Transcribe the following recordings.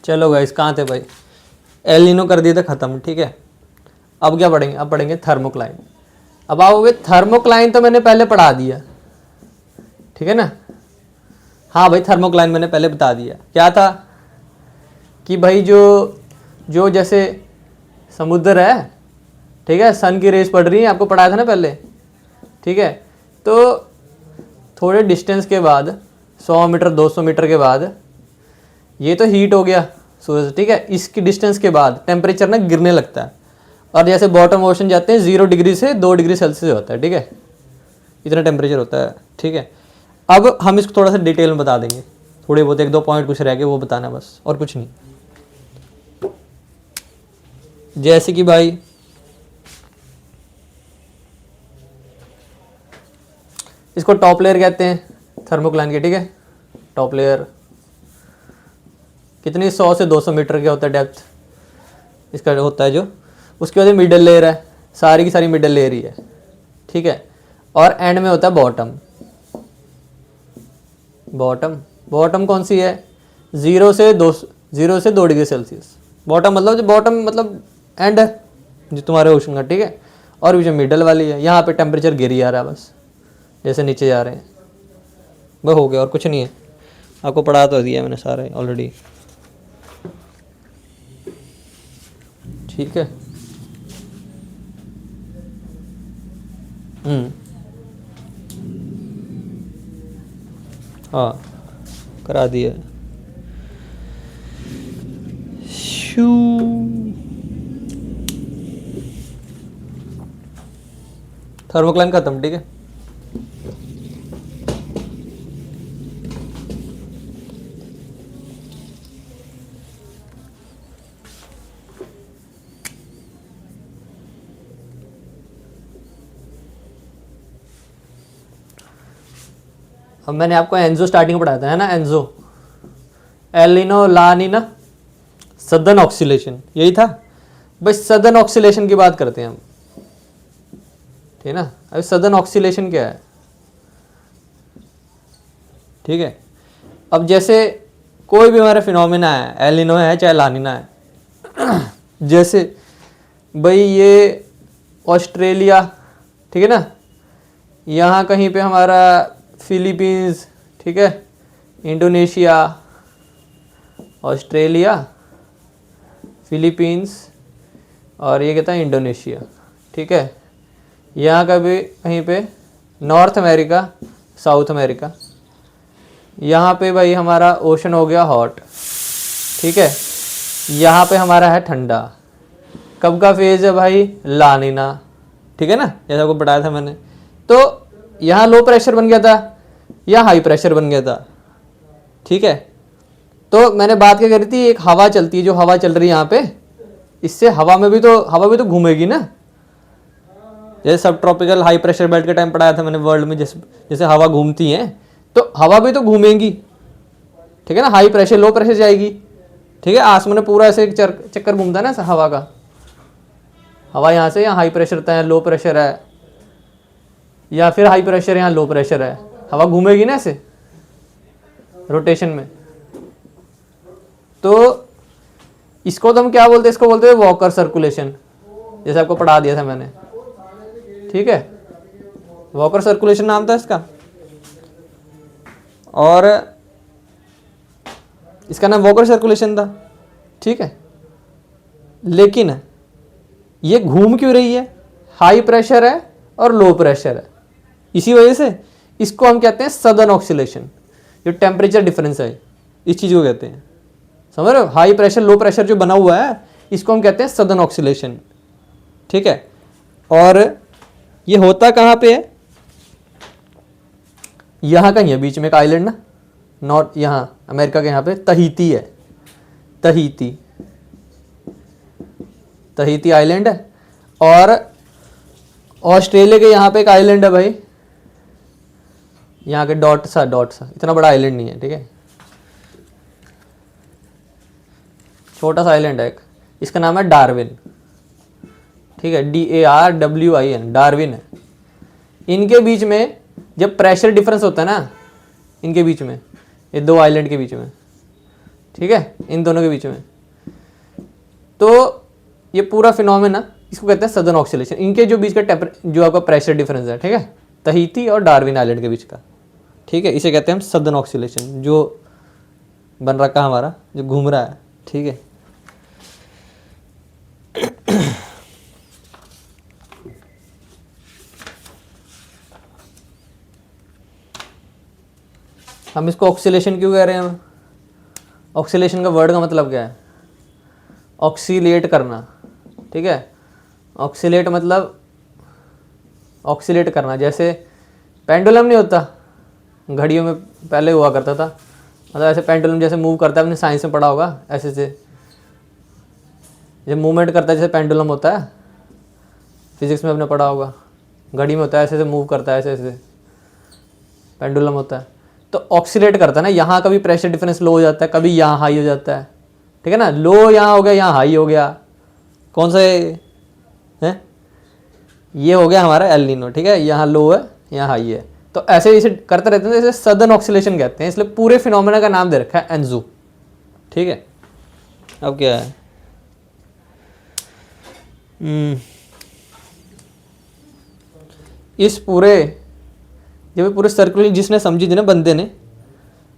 चलो गाइस, कहाँ थे भाई? एल नीनो कर दिया था ख़त्म, ठीक है। अब क्या पढ़ेंगे? अब पढ़ेंगे थर्मोक्लाइन। अब आओगे, थर्मोक्लाइन तो मैंने पहले पढ़ा दिया, ठीक है ना। हाँ भाई, थर्मोक्लाइन मैंने पहले बता दिया। क्या था कि भाई जो जो जैसे समुद्र है, ठीक है, सन की रेस पड़ रही है, आपको पढ़ाया था ना पहले, ठीक है। तो थोड़े डिस्टेंस के बाद 100 मीटर 200 मीटर के बाद ये तो हीट हो गया सूरज, ठीक है। इसकी डिस्टेंस के बाद टेम्परेचर ना गिरने लगता है, और जैसे बॉटम ओशन जाते हैं 0 डिग्री से 2 डिग्री सेल्सियस होता है, ठीक है। इतना टेम्परेचर होता है, ठीक है। अब हम इसको थोड़ा सा डिटेल में बता देंगे, थोड़े बहुत 1-2 पॉइंट कुछ रह गए वो बताना बस, और कुछ नहीं। जैसे कि भाई इसको टॉप लेयर कहते हैं थर्मोक्लाइन के, ठीक है। टॉप लेयर कितनी 100 से 200 मीटर का होता है डेप्थ इसका होता है जो। उसके बाद मिडल लेयर है, सारी की सारी मिडल लेयर ही है, ठीक है। और एंड में होता है बॉटम। बॉटम कौन सी है? 0 से 2 डिग्री सेल्सियस। बॉटम मतलब एंड है जो तुम्हारे ओशन का, ठीक है। और जो मिडल वाली है, यहाँ पे टेम्परेचर गिर ही आ रहा है बस, जैसे नीचे जा रहे हैं, वो हो गया और कुछ नहीं है। आपको पढ़ा तो दिया मैंने सारे ऑलरेडी, ठीक है। हाँ, करा दिया। थर्मोक्लाइन खत्म, ठीक है। अब मैंने आपको एंजो स्टार्टिंग पढ़ाया था, है ना। एंजो, एल नीनो, ला नीना, सदर्न ऑक्सीलेशन, यही था भाई। सदर्न ऑक्सीलेशन की बात करते हैं हम, ठीक है ना। अभी सदर्न ऑक्सीलेशन क्या है, ठीक है। अब जैसे कोई भी हमारा फिनोमेना है, एल नीनो है चाहे ला नीना है, जैसे भाई ये ऑस्ट्रेलिया, ठीक है ना, यहाँ कहीं पे हमारा फिलीपींस, ठीक है, इंडोनेशिया, ऑस्ट्रेलिया, फिलीपींस, और ये कहता है इंडोनेशिया, ठीक है। यहाँ का भी कहीं पे नॉर्थ अमेरिका, साउथ अमेरिका, यहाँ पे भाई हमारा ओशन हो गया हॉट, ठीक है। यहाँ पे हमारा है ठंडा। कब का फेज है भाई? ला नीना, ठीक है ना, जैसा आपको बताया था मैंने। तो यहाँ लो प्रेशर बन गया था, या हाई प्रेशर बन गया था, ठीक है। तो मैंने बात क्या करी थी, एक हवा चलती है, जो हवा चल रही है यहाँ पे, इससे हवा भी तो घूमेगी ना। जैसे सब ट्रॉपिकल हाई प्रेशर बेल्ट के टाइम पढ़ाया था मैंने वर्ल्ड में, जैसे हवा घूमती है, तो हवा भी तो घूमेगी, ठीक है ना। हाई प्रेशर लो प्रेशर जाएगी, ठीक है। आसमान में पूरा ऐसे एक चक्कर घूमता है ना हवा का। हवा यहाँ से यहाँ हाई प्रेशर था, लो प्रेशर है, या फिर हाई प्रेशर यहाँ लो प्रेशर है, हवा घूमेगी ना ऐसे रोटेशन में। तो इसको तो हम क्या बोलते हैं? इसको बोलते हैं वॉकर सर्कुलेशन, जैसे आपको पढ़ा दिया था मैंने, ठीक है। वॉकर सर्कुलेशन नाम था इसका, और इसका नाम वॉकर सर्कुलेशन था, ठीक है। लेकिन ये घूम क्यों रही है? हाई प्रेशर है और लो प्रेशर है, इसी वजह से इसको हम कहते हैं सदर्न ऑक्सीलेशन। जो टेम्परेचर डिफरेंस है, इस चीज़ को कहते हैं, समझ रहे हो। हाई प्रेशर लो प्रेशर जो बना हुआ है, इसको हम कहते हैं सदर्न ऑक्सीलेशन, ठीक है। और ये होता कहाँ पे है? यहाँ कहीं है, बीच में एक आइलैंड ना, नॉर्थ, यहाँ अमेरिका के यहाँ पे तहीती है, तहीती आइलैंड है। और ऑस्ट्रेलिया के यहाँ पे एक आइलैंड है भाई, यहाँ के डॉट सा इतना बड़ा आइलैंड नहीं है, ठीक है, छोटा सा आइलैंड है एक, इसका नाम है डार्विन, ठीक है, DARWIN, डार्विन है। इनके बीच में जब प्रेशर डिफरेंस होता है ना, इनके बीच में, ये दो आइलैंड के बीच में, ठीक है, इन दोनों के बीच में। तो ये पूरा फिनोमेना इसको कहते हैं सदर्न ऑक्सीलेशन। इनके जो बीच का जो आपका प्रेशर डिफरेंस है, ठीक है, तहीती और डार्विन आइलैंड के बीच का, ठीक है, इसे कहते हैं हम सदर्न ऑक्सीलेशन। जो बन रखा हमारा, जो घूम रहा है, ठीक है। हम इसको ऑक्सीलेशन क्यों कह रहे हैं? ऑक्सीलेशन का वर्ड का मतलब क्या है? ऑक्सीलेट करना, ठीक है। ऑक्सीलेट मतलब ऑक्सीलेट करना। जैसे पेंडुलम नहीं होता, घड़ियों में पहले हुआ करता था, मतलब ऐसे पेंडुलम जैसे मूव करता है, आपने साइंस में पढ़ा होगा, ऐसे से जब मूवमेंट करता है जैसे पेंडुलम होता है, फिजिक्स में आपने पढ़ा होगा। घड़ी में होता है, ऐसे से मूव करता है, ऐसे ऐसे पेंडुलम होता है। तो ऑक्सीलेट करता है ना, यहाँ कभी प्रेशर डिफरेंस लो हो जाता है, कभी यहाँ हाई हो जाता है, ठीक है ना। लो यहाँ हो गया, यहाँ हाई हो गया, कौन सा है? ये हो गया हमारा एल नीनो, ठीक है। यहाँ लो है, यहाँ हाई है। तो ऐसे इसे करते रहते हैं, इसे सदर्न ऑक्सीलेशन कहते हैं। इसलिए पूरे फिनोमेना का नाम दे रखा है एनजू, ठीक है। अब क्या है? इस पूरे जब पूरे सर्कुलर जिसने समझी थी ना बंदे ने,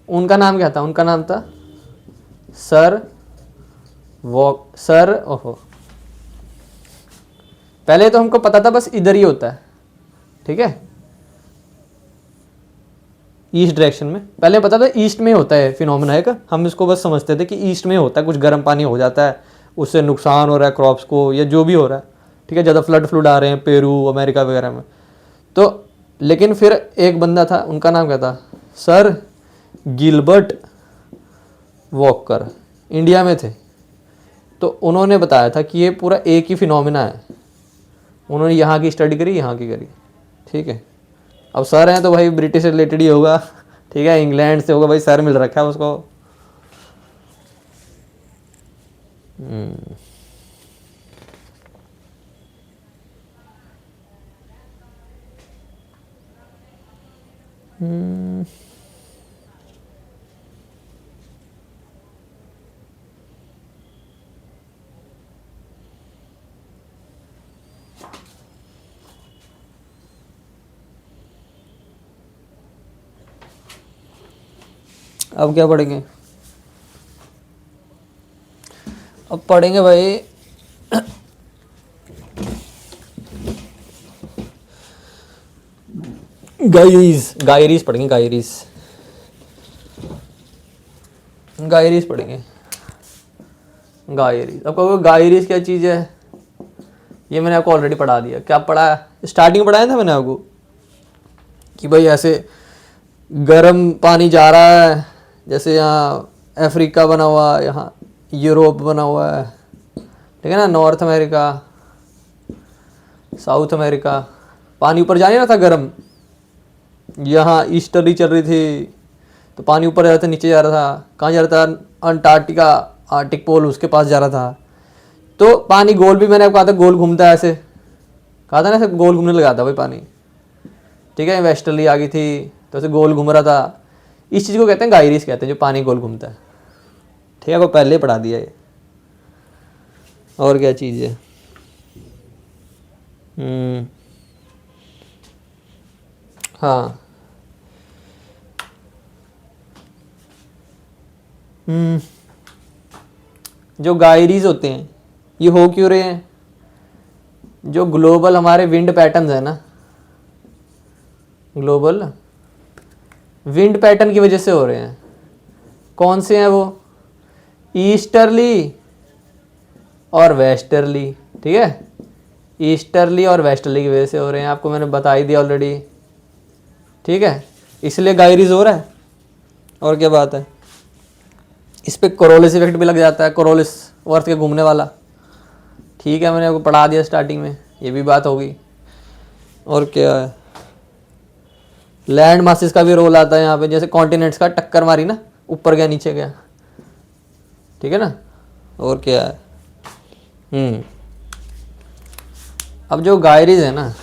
उनका नाम क्या था? उनका नाम था सर ओहो। पहले तो हमको पता था बस इधर ही होता है, ठीक है, ईस्ट डायरेक्शन में। पहले पता था ईस्ट में होता है फिनोमेना है का, हम इसको बस समझते थे कि ईस्ट में होता है, कुछ गर्म पानी हो जाता है, उससे नुकसान हो रहा है क्रॉप्स को, या जो भी हो रहा है, ठीक है, ज़्यादा फ्लड आ रहे हैं पेरू अमेरिका वगैरह में। तो लेकिन फिर एक बंदा था, उनका नाम क्या था? सर गिलबर्ट वॉकर, इंडिया में थे। तो उन्होंने बताया था कि ये पूरा एक ही फिनोमेना है। उन्होंने यहाँ की स्टडी करी, यहाँ की करी, ठीक है। अब सर हैं तो भाई ब्रिटिश से रिलेटेड ही होगा, ठीक है, इंग्लैंड से होगा, भाई सर मिल रखा है उसको। अब क्या पढ़ेंगे? अब पढ़ेंगे भाई गायरीज पढ़ेंगे, गायरीज पढ़ेंगे। गायरीज, अब कहोगे गायरीज क्या चीज़ है? ये मैंने आपको ऑलरेडी पढ़ा दिया। क्या पढ़ा है? स्टार्टिंग पढ़ाया था मैंने आपको कि भाई ऐसे गर्म पानी जा रहा है, जैसे यहाँ अफ्रीका बना हुआ है, यहाँ यूरोप बना हुआ है, ठीक है ना, नॉर्थ अमेरिका, साउथ अमेरिका, पानी ऊपर जाने ना था गर्म। यहाँ ईस्टर्ली चल रही थी तो पानी ऊपर जा रहा था, नीचे जा रहा था, कहाँ जा रहा था? अंटार्कटिका, आर्टिक पोल, उसके पास जा रहा था। तो पानी गोल भी, मैंने आपको कहा था गोल घूमता है, ऐसे कहा था ना, ऐसे गोल घूमने लगा था भाई पानी, ठीक है। वेस्टर्ली आ गई थी तो ऐसे गोल घूम रहा था। इस चीज़ को कहते हैं गायरीज कहते हैं, जो पानी गोल घूमता है, ठीक है। वो पहले पढ़ा दिया ये। और क्या चीज़ है? हाँ, जो गायरीज होते हैं ये हो क्यों रहे हैं? जो ग्लोबल हमारे विंड पैटर्न्स है ना, ग्लोबल विंड पैटर्न की वजह से हो रहे हैं। कौन से हैं वो? ईस्टर्ली और वेस्टर्ली, ठीक है। ईस्टर्ली और वेस्टर्ली की वजह से हो रहे हैं, आपको मैंने बता ही दिया ऑलरेडी, ठीक है। इसलिए गायरीज हो रहा है। और क्या बात है? इस पे कोरोलिस इफेक्ट भी लग जाता है, कोरोलिस अर्थ के घूमने वाला, ठीक है, मैंने आपको पढ़ा दिया स्टार्टिंग में, ये भी बात होगी। और क्या है? लैंड मासेस का भी रोल आता है यहाँ पे, जैसे कॉन्टिनेंट्स का टक्कर मारी ना, ऊपर गया नीचे गया, ठीक है ना। और क्या है? अब जो गायरीज है ना,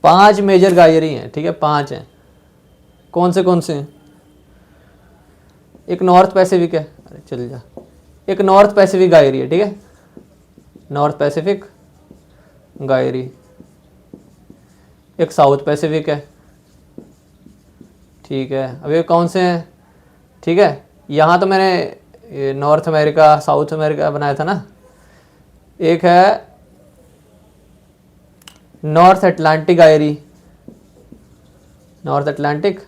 5 मेजर गायरी हैं, ठीक है, 5 हैं। कौन से हैं? एक नॉर्थ पैसिफिक है, अरे चल जा, एक नॉर्थ पैसिफिक गायरी है, ठीक है, नॉर्थ पैसिफिक गायरी। एक साउथ पैसिफिक है, ठीक है। अब ये कौन से हैं, ठीक है, यहाँ तो मैंने ये नॉर्थ अमेरिका साउथ अमेरिका बनाया था ना। एक है north Atlantic Gayri, north Atlantic,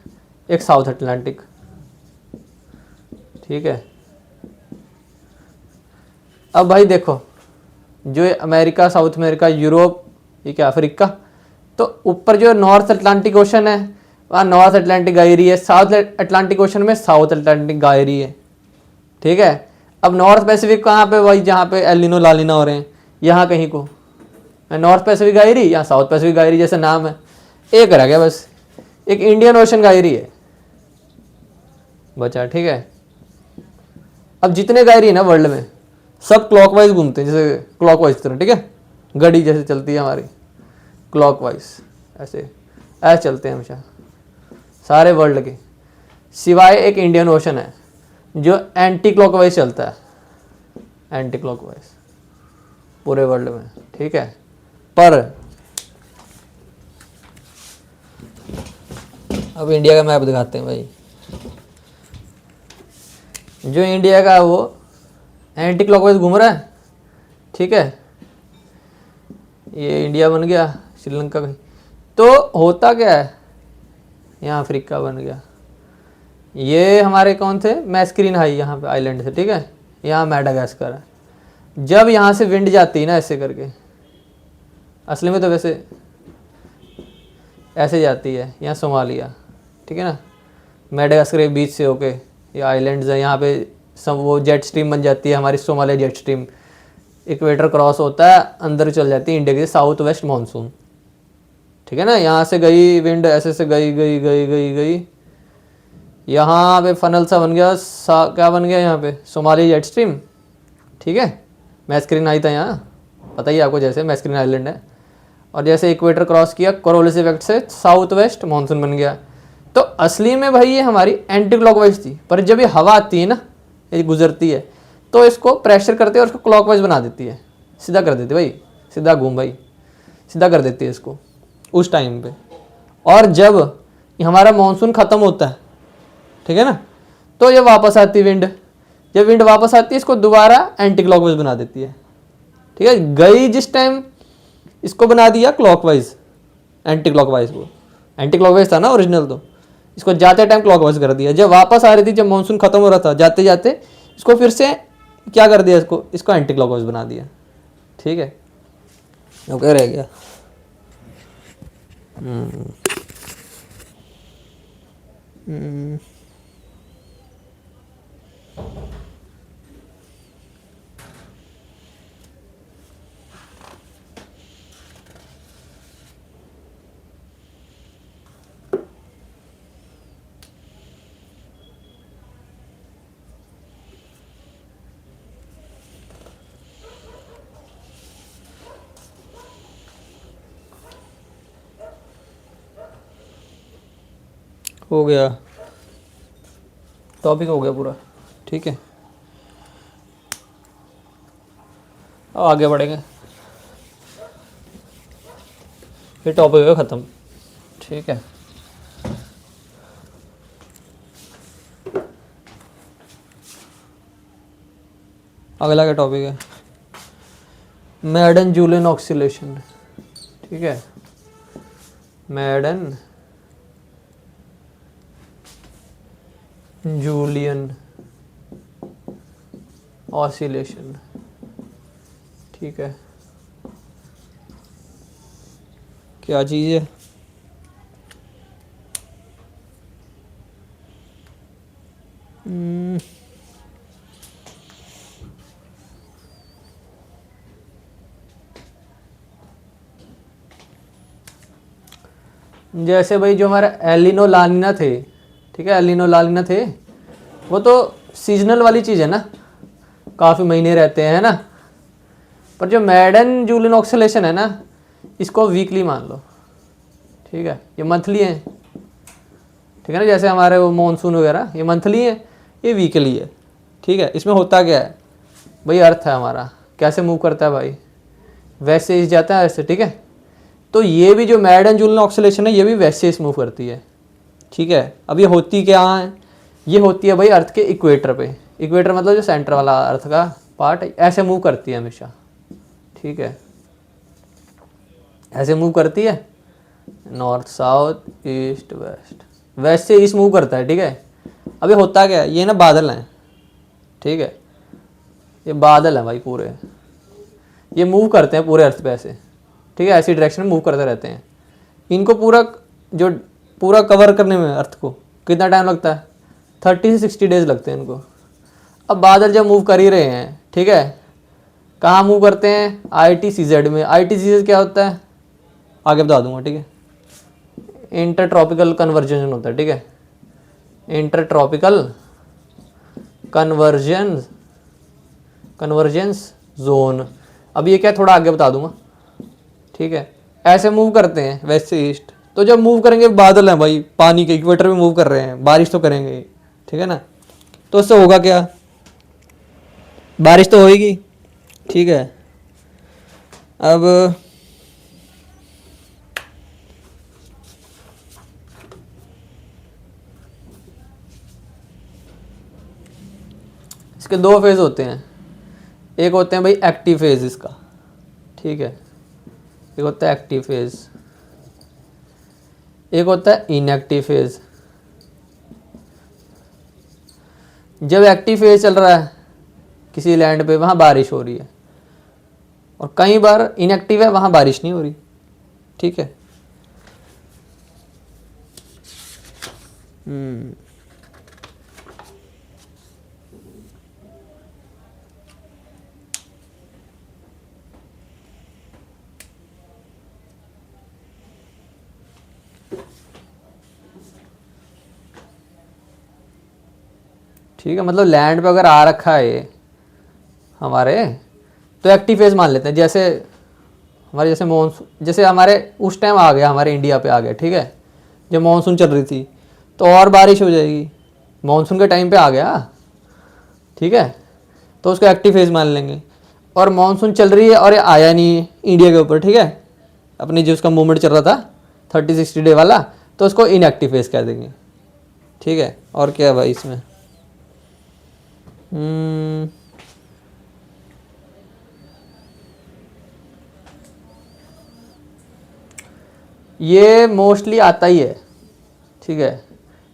एक साउथ अटलांटिक, ठीक है। अब भाई देखो, जो अमेरिका साउथ अमेरिका यूरोप, ये क्या अफ्रीका, तो ऊपर जो नॉर्थ अटलांटिक ओशन है वहाँ नॉर्थ अटलांटिक गायरी है, साउथ अटलांटिक ओशन में साउथ अटलांटिक गायरी है, ठीक है। अब नॉर्थ पैसिफिक कहाँ पे भाई, जहाँ पे एलिनो लालिना हो रहे हैं, यहाँ कहीं को नॉर्थ पैसिफिक गायरी या साउथ पैसिफिक गायरी जैसे नाम है। एक रह गया बस, एक इंडियन ओशन गायरी है बचा, ठीक है। अब जितने गायरी है ना वर्ल्ड में सब क्लॉकवाइज घूमते हैं, जैसे क्लॉकवाइज तरह, ठीक है, घड़ी जैसे चलती है हमारी क्लॉकवाइज, ऐसे ऐसे चलते हैं हमेशा सारे वर्ल्ड के, सिवाय एक इंडियन ओशन है जो एंटी क्लॉकवाइज चलता है, एंटी क्लॉकवाइज पूरे वर्ल्ड में, ठीक है। पर अब इंडिया का मैप दिखाते हैं भाई, जो इंडिया का वो एंटी क्लॉकवाइज घूम रहा है, ठीक है। ये इंडिया बन गया, श्रीलंका कहीं, तो होता क्या है, यहाँ अफ्रीका बन गया। ये हमारे कौन थे, मैस्क्रीन हाई यहाँ पे आइलैंड थे, ठीक है, यहाँ मैडागास्कर है। जब यहाँ से विंड जाती है ना ऐसे करके, असली में तो वैसे ऐसे जाती है, यहाँ सोमालिया, ठीक है ना, मैडागास्कर के बीच से होके ये आइलैंड्स है, यहाँ पे सब वो जेट स्ट्रीम बन जाती है हमारी Somalia jet stream, equator cross होता है, अंदर चल जाती है इंडिया के साउथ वेस्ट मानसून, ठीक है ना। यहाँ से गई विंड, ऐसे से गई गई गई गई गई, यहाँ पे फनल सा बन गया, क्या बन गया यहाँ पे, सोमालिया जेट स्ट्रीम, ठीक है। मैस्क्रीन आई था यहाँ, पता ही आपको, जैसे मैस्क्रीन आइलैंड है, और जैसे इक्वेटर क्रॉस किया कोरोलिस इफेक्ट से साउथ वेस्ट मानसून बन गया। तो असली में भाई ये हमारी एंटी क्लॉकवाइज थी, पर जब ये हवा आती है ना, ये गुजरती है, तो इसको प्रेशर करती है और इसको क्लॉकवाइज बना देती है, सीधा कर देती है भाई, सीधा घूम भाई, सीधा कर देती है इसको उस टाइम पे। और जब हमारा मानसून ख़त्म होता है, ठीक है ना, तो ये वापस आती है विंड, जब विंड वापस आती है इसको दोबारा एंटी क्लॉकवाइज बना देती है, ठीक है। गई जिस टाइम इसको बना दिया क्लॉकवाइज, एंटी क्लॉकवाइज, को एंटी क्लॉकवाइज था ना ओरिजिनल, तो इसको जाते टाइम क्लॉकवाइज कर दिया। जब वापस आ रही थी, जब मानसून खत्म हो रहा था, जाते जाते इसको फिर से क्या कर दिया, इसको एंटी क्लॉकवाइज बना दिया, ठीक है। ओके रह गया। हो गया, टॉपिक हो गया पूरा, ठीक है। अब आगे बढ़ेंगे, ये टॉपिक हो गया ख़त्म, ठीक है। अगला क्या टॉपिक है, मैडन जूलियन ऑक्सीलेशन, ठीक है, मैडन जूलियन ऑसिलेशन, ठीक है। क्या चीज़ है, जैसे भाई जो हमारा एलिनो लानिना थे, ठीक है, एलिनो लानिना थे, वो तो सीजनल वाली चीज़ है ना, काफ़ी महीने रहते हैं ना। पर जो मैडन जूलियन ऑक्सीलेशन है ना, इसको वीकली मान लो, ठीक है, ये मंथली है, ठीक है ना। जैसे हमारे वो मॉनसून वगैरह ये मंथली है, ये वीकली है, ठीक है। इसमें होता क्या है भाई, अर्थ है हमारा, कैसे मूव करता है भाई, वैसे ही जाता है ऐसे, ठीक है। तो ये भी जो मैड एंड जूलियन ऑक्सीलेशन है ये भी वैसे ही मूव करती है, ठीक है। अब ये होती क्या है, ये होती है भाई अर्थ के इक्वेटर पे, इक्वेटर मतलब जो सेंटर वाला अर्थ का पार्ट, ऐसे मूव करती है हमेशा, ठीक है, ऐसे मूव करती है, नॉर्थ साउथ ईस्ट वेस्ट, वैसे ईस्ट मूव करता है, ठीक है। अब ये होता क्या है, ये ना बादल हैं, ठीक है, ये बादल हैं भाई पूरे, ये मूव करते हैं पूरे अर्थ पे ऐसे, ठीक है, ऐसी डायरेक्शन में मूव करते रहते हैं। इनको पूरा कवर करने में अर्थ को कितना टाइम लगता है, 30 से 60 डेज लगते हैं इनको। अब बादल जब मूव कर ही रहे हैं, ठीक है, कहाँ मूव करते हैं, ITCZ में। ITCZ क्या होता है आगे बता दूंगा, ठीक है। इंटर ट्रॉपिकल कन्वर्जन होता है, ठीक है, इंटर ट्रॉपिकल कन्वर्जेंस जोन। अब ये क्या थोड़ा आगे बता दूंगा, ठीक है। ऐसे मूव करते हैं वेस्ट से ईस्ट, तो जब मूव करेंगे, बादल हैं भाई पानी के इक्वेटर में मूव कर रहे हैं, बारिश तो करेंगे, ठीक है ना। तो उससे होगा क्या, बारिश तो होगी, ठीक है। अब इसके दो फेज होते हैं, एक होते हैं भाई एक्टिव फेज इसका, ठीक है, एक होता है एक्टिव फेज, एक होता है इनएक्टिव फेज। जब एक्टिव फेज चल रहा है किसी लैंड पे, वहाँ बारिश हो रही है, और कई बार इनएक्टिव है, वहाँ बारिश नहीं हो रही, ठीक है। ठीक है, मतलब लैंड पे अगर आ रखा है ये हमारे, तो एक्टिव फेज मान लेते हैं। जैसे हमारे जैसे मानसून, जैसे हमारे उस टाइम आ गया, हमारे इंडिया पे आ गया, ठीक है, जब मानसून चल रही थी, तो और बारिश हो जाएगी, मानसून के टाइम पे आ गया, ठीक है, तो उसको एक्टिव फेज मान लेंगे। और मानसून चल रही है और ये आया नहीं है इंडिया के ऊपर, ठीक है, अपनी जो उसका मूवमेंट चल रहा था 30-60 डे वाला, तो उसको इनएक्टिव फेज कह देंगे, ठीक है। और क्या है भाई इसमें, ये मोस्टली आता ही है, ठीक है,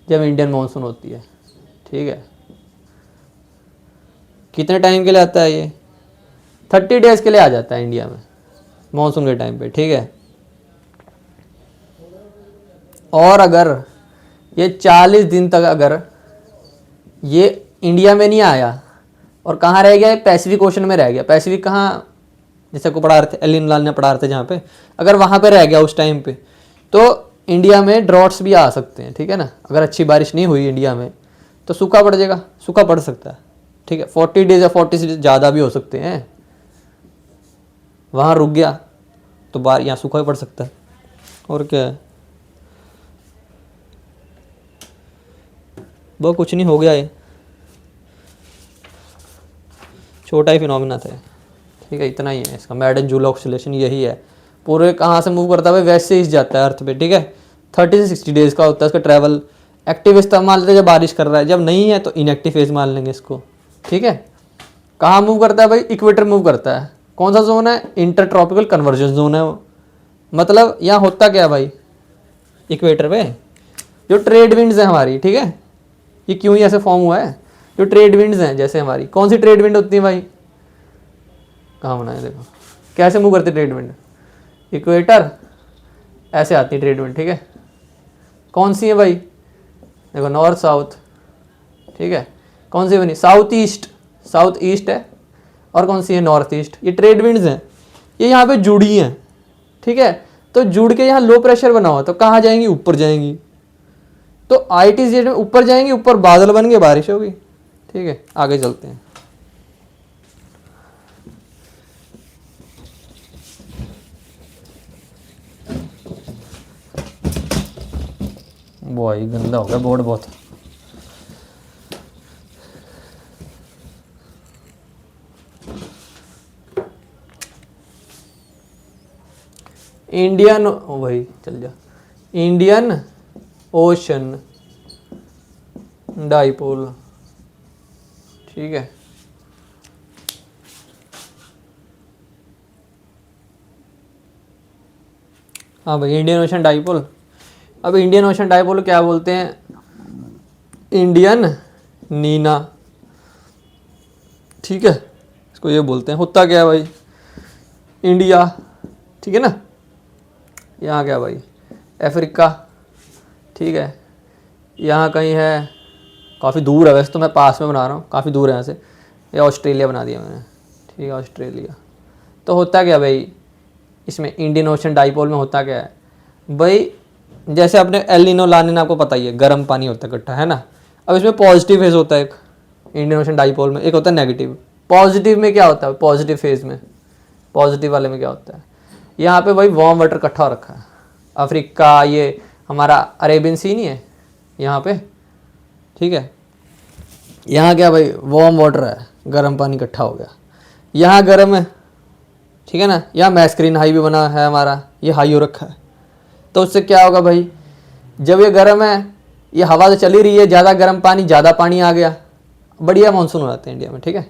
जब इंडियन मानसून होती है, ठीक है। कितने टाइम के लिए आता है ये, 30 डेज के लिए आ जाता है इंडिया में मानसून के टाइम पे, ठीक है। और अगर ये 40 दिन तक अगर ये इंडिया में नहीं आया और कहाँ रह गया, पैसिफिक ओशन में रह गया, पैसिफिक कहाँ, जैसे को पढ़ा रहे थे एलिन लाल ने पढ़ा रहे थे जहाँ पे, अगर वहाँ पे रह गया उस टाइम पे, तो इंडिया में ड्रॉट्स भी आ सकते हैं, ठीक है ना। अगर अच्छी बारिश नहीं हुई इंडिया में तो सूखा पड़ जाएगा, सूखा पड़ सकता है, ठीक है। 40 डेज या 40 से ज़्यादा भी हो सकते हैं, वहाँ रुक गया तो बाहर यहाँ सूखा भी पड़ सकता है। और क्या है, वो कुछ नहीं हो गया, ये छोटा ही फिनोमिना था, ठीक है, इतना ही है इसका। मैड एंड जूलियन ऑक्सीलेशन यही है, पूरे कहाँ से मूव करता है, वैस्ट से ईस्ट जाता है अर्थ पे, ठीक है। 30 से 60 डेज का होता है इसका ट्रैवल। एक्टिव इस्तेमाल मान लेते हैं जब बारिश कर रहा है, जब नहीं है तो इनएक्टिव फेज मान लेंगे इसको, ठीक है। कहाँ मूव करता है भाई, इक्वेटर मूव करता है। कौन सा जोन है, इंटर ट्रॉपिकल कन्वर्जन जोन है वो। मतलब यहाँ होता क्या है भाई, इक्वेटर पे जो ट्रेड विंड्स हैं हमारी, ठीक है, ये क्यों ही ऐसे फॉर्म हुआ है, जो ट्रेड विंड्स हैं जैसे हमारी, कौन सी ट्रेड विंड होती है भाई, कहाँ बना है देखो, कैसे मूव करती है ट्रेड विंड, इक्वेटर ऐसे आती है ट्रेड विंड, ठीक है। कौन सी है भाई, देखो नॉर्थ साउथ, ठीक है। कौन सी बनी, साउथ ईस्ट है, और कौन सी है, नॉर्थ ईस्ट। ये ट्रेड विंड्स हैं, ये यहाँ पे जुड़ी हैं, ठीक है। तो जुड़ के यहाँ लो प्रेशर बना हुआ, तो कहाँ जाएंगी, ऊपर जाएंगी, तो ITZ में ऊपर जाएंगी, ऊपर बादल बन गए, बारिश होगी, ठीक है। आगे चलते हैं, भाई गंदा हो गया बोर्ड बहुत। इंडियन, वही चल जा, इंडियन ओशन डाइपोल, ठीक है। हाँ भाई, इंडियन ओशन डाइपोल। अब इंडियन ओशन डाइपोल क्या बोलते हैं, इंडियन नीना, ठीक है, इसको ये बोलते हैं। होता क्या है भाई, इंडिया, ठीक है ना, यहाँ क्या भाई, अफ्रीका, ठीक है, यहाँ कहीं है, काफ़ी दूर है वैसे तो, मैं पास में बना रहा हूँ, काफ़ी दूर है यहाँ से, ये ऑस्ट्रेलिया बना दिया मैंने, ठीक है, ऑस्ट्रेलिया। तो होता क्या भाई इसमें, इंडियन ओशन डाइपोल में होता क्या है भाई, जैसे अपने एल नीनो ला नीनो आपको पता ही है, गर्म पानी होता है इकट्ठा, है ना। अब इसमें पॉजिटिव फेज होता है एक इंडियन ओशन डाइपोल में, एक होता है नेगेटिव। पॉजिटिव में क्या होता है, पॉजिटिव फेज में, पॉजिटिव वाले में क्या होता है, यहाँ पे भाई वार्म वाटर इकट्ठा हो रखा है, अफ्रीका, ये हमारा अरेबियन सी नहीं है यहाँ पे, ठीक है। यहाँ क्या भाई, वार्म वाटर है, गर्म पानी इकट्ठा हो गया, यहाँ गर्म है, ठीक है ना। यहाँ मैस्क्रीन हाई भी बना है हमारा, ये हाई हो रखा है, तो उससे क्या होगा भाई, जब ये गर्म है, ये हवा तो चली रही है, ज़्यादा गर्म पानी, ज़्यादा पानी आ गया, बढ़िया मानसून हो जाते हैं इंडिया में, ठीक है,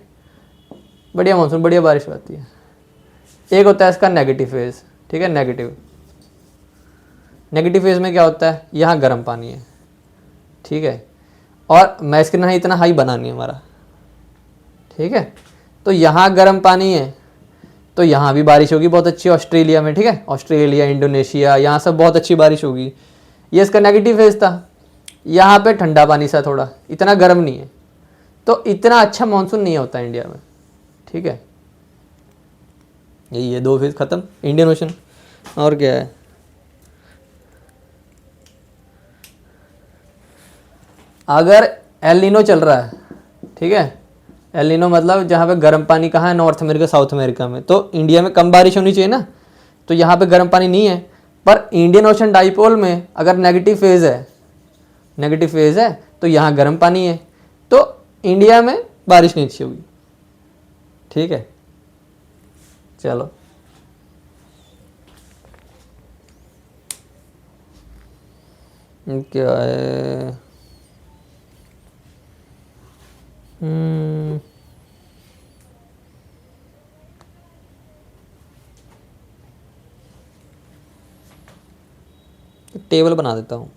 बढ़िया मानसून, बढ़िया बारिश होती है। एक होता है इसका नेगेटिव फेज, ठीक है, नेगेटिव, नेगेटिव फेज में क्या होता है, यहाँ गर्म पानी है, ठीक है, और मैस्क्रीन हाई इतना हाई बना नहीं हमारा, ठीक है, तो यहाँ गर्म पानी है, तो यहाँ भी बारिश होगी बहुत अच्छी, ऑस्ट्रेलिया में, ठीक है, ऑस्ट्रेलिया, इंडोनेशिया, यहाँ सब बहुत अच्छी बारिश होगी। ये इसका नेगेटिव फेज था। यहाँ पे ठंडा पानी सा, थोड़ा इतना गर्म नहीं है, तो इतना अच्छा मानसून नहीं होता इंडिया में, ठीक है। यही है, दो फेज खत्म, इंडियन ओशन। और क्या है, अगर एल नीनो चल रहा है, ठीक है, एल नीनो मतलब जहाँ पे गर्म पानी कहाँ है, नॉर्थ अमेरिका, साउथ अमेरिका में, तो इंडिया में कम बारिश होनी चाहिए ना, तो यहाँ पे गर्म पानी नहीं है। पर इंडियन ओशन डाइपोल में अगर नेगेटिव फेज है, नेगेटिव फेज है, तो यहाँ गर्म पानी है, तो इंडिया में बारिश नहीं अच्छी होगी, ठीक है। चलो, क्या है, टेबल बना देता हूँ।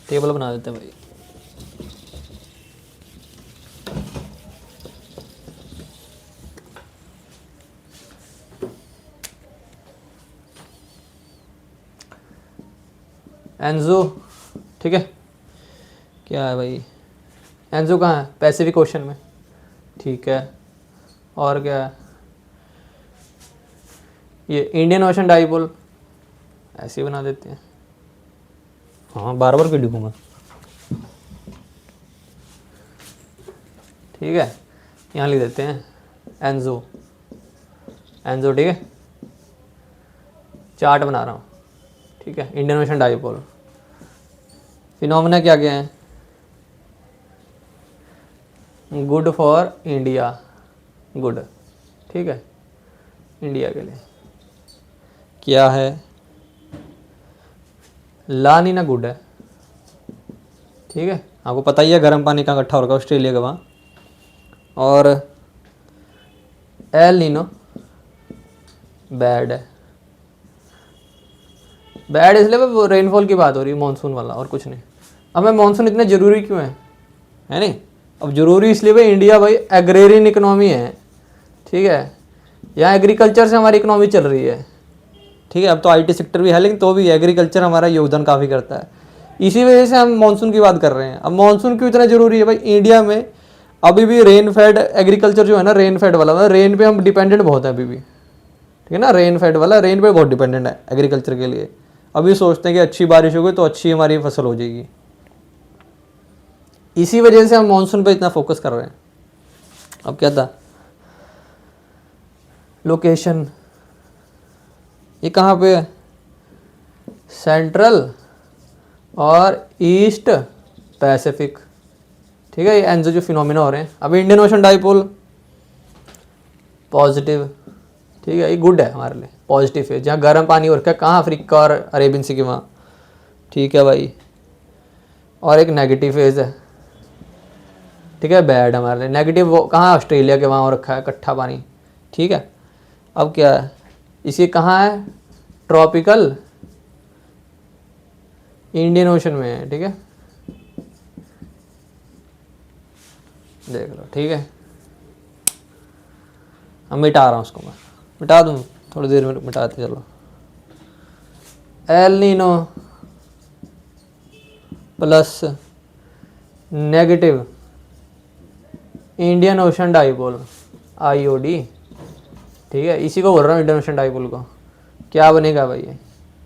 टेबल बना देते हैं भाई। एंजो, ठीक है, क्या है भाई, एंजो कहाँ है, पैसिफिक ओशन में, ठीक है। और क्या है, ये इंडियन ओशन डाइपोल, ऐसे ही बना देते हैं। हाँ, बार बार क्यों लिखूंगा, ठीक है, यहाँ लिख देते हैं एंजो, एंजो, ठीक है, चार्ट बना रहा हूँ, ठीक है, इंडियन ओशन डाइपोल। फिनोमेना क्या क्या है, गुड फॉर इंडिया, गुड, ठीक है, इंडिया के लिए क्या है, ला नीना गुड है, ठीक है, आपको पता ही है गर्म पानी कहाँ इकट्ठा हो रखा है, ऑस्ट्रेलिया का वहाँ। और एल नीनो बैड है, बैड इसलिए वो रेनफॉल की बात हो रही है, मानसून वाला, और कुछ नहीं। अब मैं मानसून इतने ज़रूरी क्यों है नहीं, अब ज़रूरी इसलिए भाई, इंडिया भाई एग्रेरियन इकोनॉमी है, ठीक है, यहाँ एग्रीकल्चर से हमारी इकोनॉमी चल रही है, ठीक है। अब तो आईटी सेक्टर भी है, लेकिन तो भी एग्रीकल्चर हमारा योगदान काफ़ी करता है, इसी वजह से हम मानसून की बात कर रहे हैं। अब मानसून क्यों इतना ज़रूरी है भाई, इंडिया में अभी भी रेन फेड एग्रीकल्चर जो है ना, रेन फेड वाला, मतलब रेन पे हम डिपेंडेंट बहुत है अभी भी, ठीक है ना, रेन फेड वाला, रेन पे बहुत डिपेंडेंट है एग्रीकल्चर के लिए। अभी सोचते हैं कि अच्छी बारिश होगी तो अच्छी हमारी फसल हो जाएगी, इसी वजह से हम मानसून पे इतना फोकस कर रहे हैं। अब क्या था, लोकेशन, ये कहाँ पे है, सेंट्रल और ईस्ट पैसिफिक, ठीक है, ये एंजो जो फिनोमिना हो रहे हैं। अब इंडियन ओशन डाइपोल पॉजिटिव, ठीक है, ये गुड है हमारे लिए, पॉजिटिव फेज। जहाँ गर्म पानी हो रखा है, कहाँ, अफ्रीका और अरेबियन सी के वहाँ, ठीक है भाई। और एक नेगेटिव फेज है, ठीक है, बैड हमारे लिए। नेगेटिव वो कहाँ, ऑस्ट्रेलिया के वहाँ हो रखा है इकट्ठा पानी, ठीक है। अब क्या है, इसी कहाँ है, ट्रॉपिकल इंडियन ओशन में है, ठीक है, देख लो, ठीक है। अब मिटा रहा हूँ उसको, मैं मिटा दूँ, थोड़ी देर में मिटाते चलो। El Nino plus negative Indian ocean dipole, IOD, ठीक है, इसी को बोल रहा हूँ इंडियन ओशन डाइपोल को। क्या बनेगा भाई,